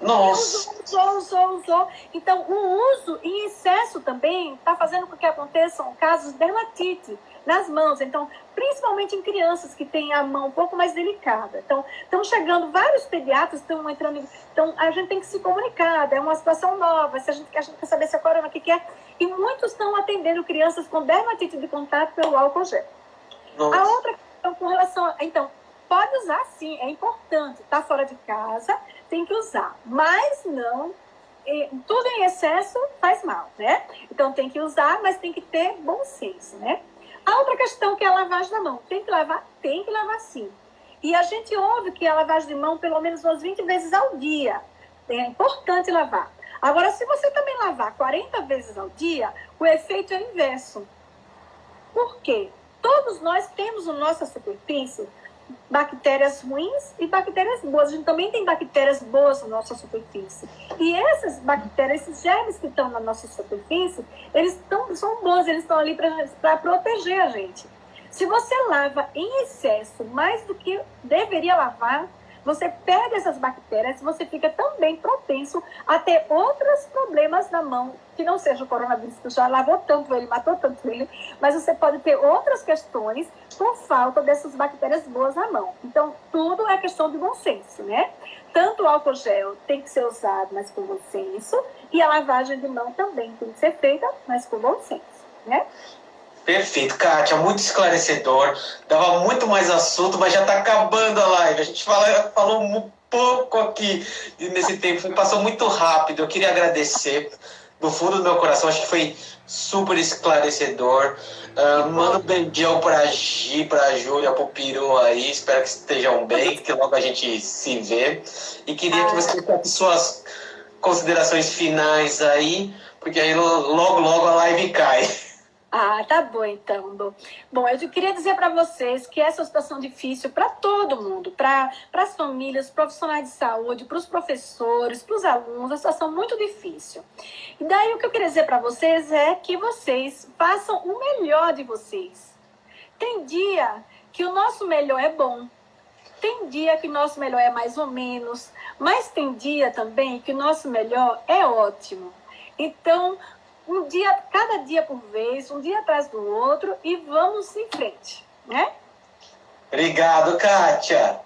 Nossa! Usou. Então, o uso em excesso também está fazendo com que aconteçam casos de dermatite nas mãos. Então, principalmente em crianças que têm a mão um pouco mais delicada. Então, estão chegando vários pediatras, estão entrando. Então, a gente tem que se comunicar, é uma situação nova. A gente quer saber se a corona o que é. E muitos estão atendendo crianças com dermatite de contato pelo álcool gel. Nossa. A outra questão com relação então, pode usar sim, é importante. Está fora de casa, tem que usar. Mas não, tudo em excesso faz mal, né? Então tem que usar, mas tem que ter bom senso, né? A outra questão que é a lavagem da mão. Tem que lavar sim. E a gente ouve que a lavagem de mão pelo menos umas 20 vezes ao dia. É importante lavar. Agora, se você também lavar 40 vezes ao dia, o efeito é inverso. Por quê? Todos nós temos na nossa superfície bactérias ruins e bactérias boas. A gente também tem bactérias boas na nossa superfície. E essas bactérias, esses germes que estão na nossa superfície, são bons, eles estão ali para proteger a gente. Se você lava em excesso mais do que deveria lavar, você perde essas bactérias, você fica também propenso a ter outros problemas na mão, que não seja o coronavírus, que já lavou tanto ele, matou tanto ele, mas você pode ter outras questões por falta dessas bactérias boas na mão. Então, tudo é questão de bom senso, né? Tanto o álcool gel tem que ser usado, mas com bom senso, e a lavagem de mão também tem que ser feita, mas com bom senso, né? Perfeito, Kátia, muito esclarecedor. Dava muito mais assunto, mas já está acabando a live. A gente falou um pouco aqui nesse tempo, passou muito rápido. Eu queria agradecer do fundo do meu coração, acho que foi super esclarecedor. Manda um beijão para a Gi, para a Júlia, para o Peru aí. Espero que estejam bem, que logo a gente se vê. E queria que você desse suas considerações finais aí, porque aí logo a live cai. Ah, tá bom então. Bom, eu queria dizer para vocês que essa é uma situação difícil para todo mundo, para as famílias, profissionais de saúde, para os professores, para os alunos, uma situação muito difícil. E daí o que eu queria dizer para vocês é que vocês façam o melhor de vocês. Tem dia que o nosso melhor é bom, tem dia que o nosso melhor é mais ou menos, mas tem dia também que o nosso melhor é ótimo. Então, um dia, cada dia por vez, um dia atrás do outro, e vamos em frente, né? Obrigado, Kátia.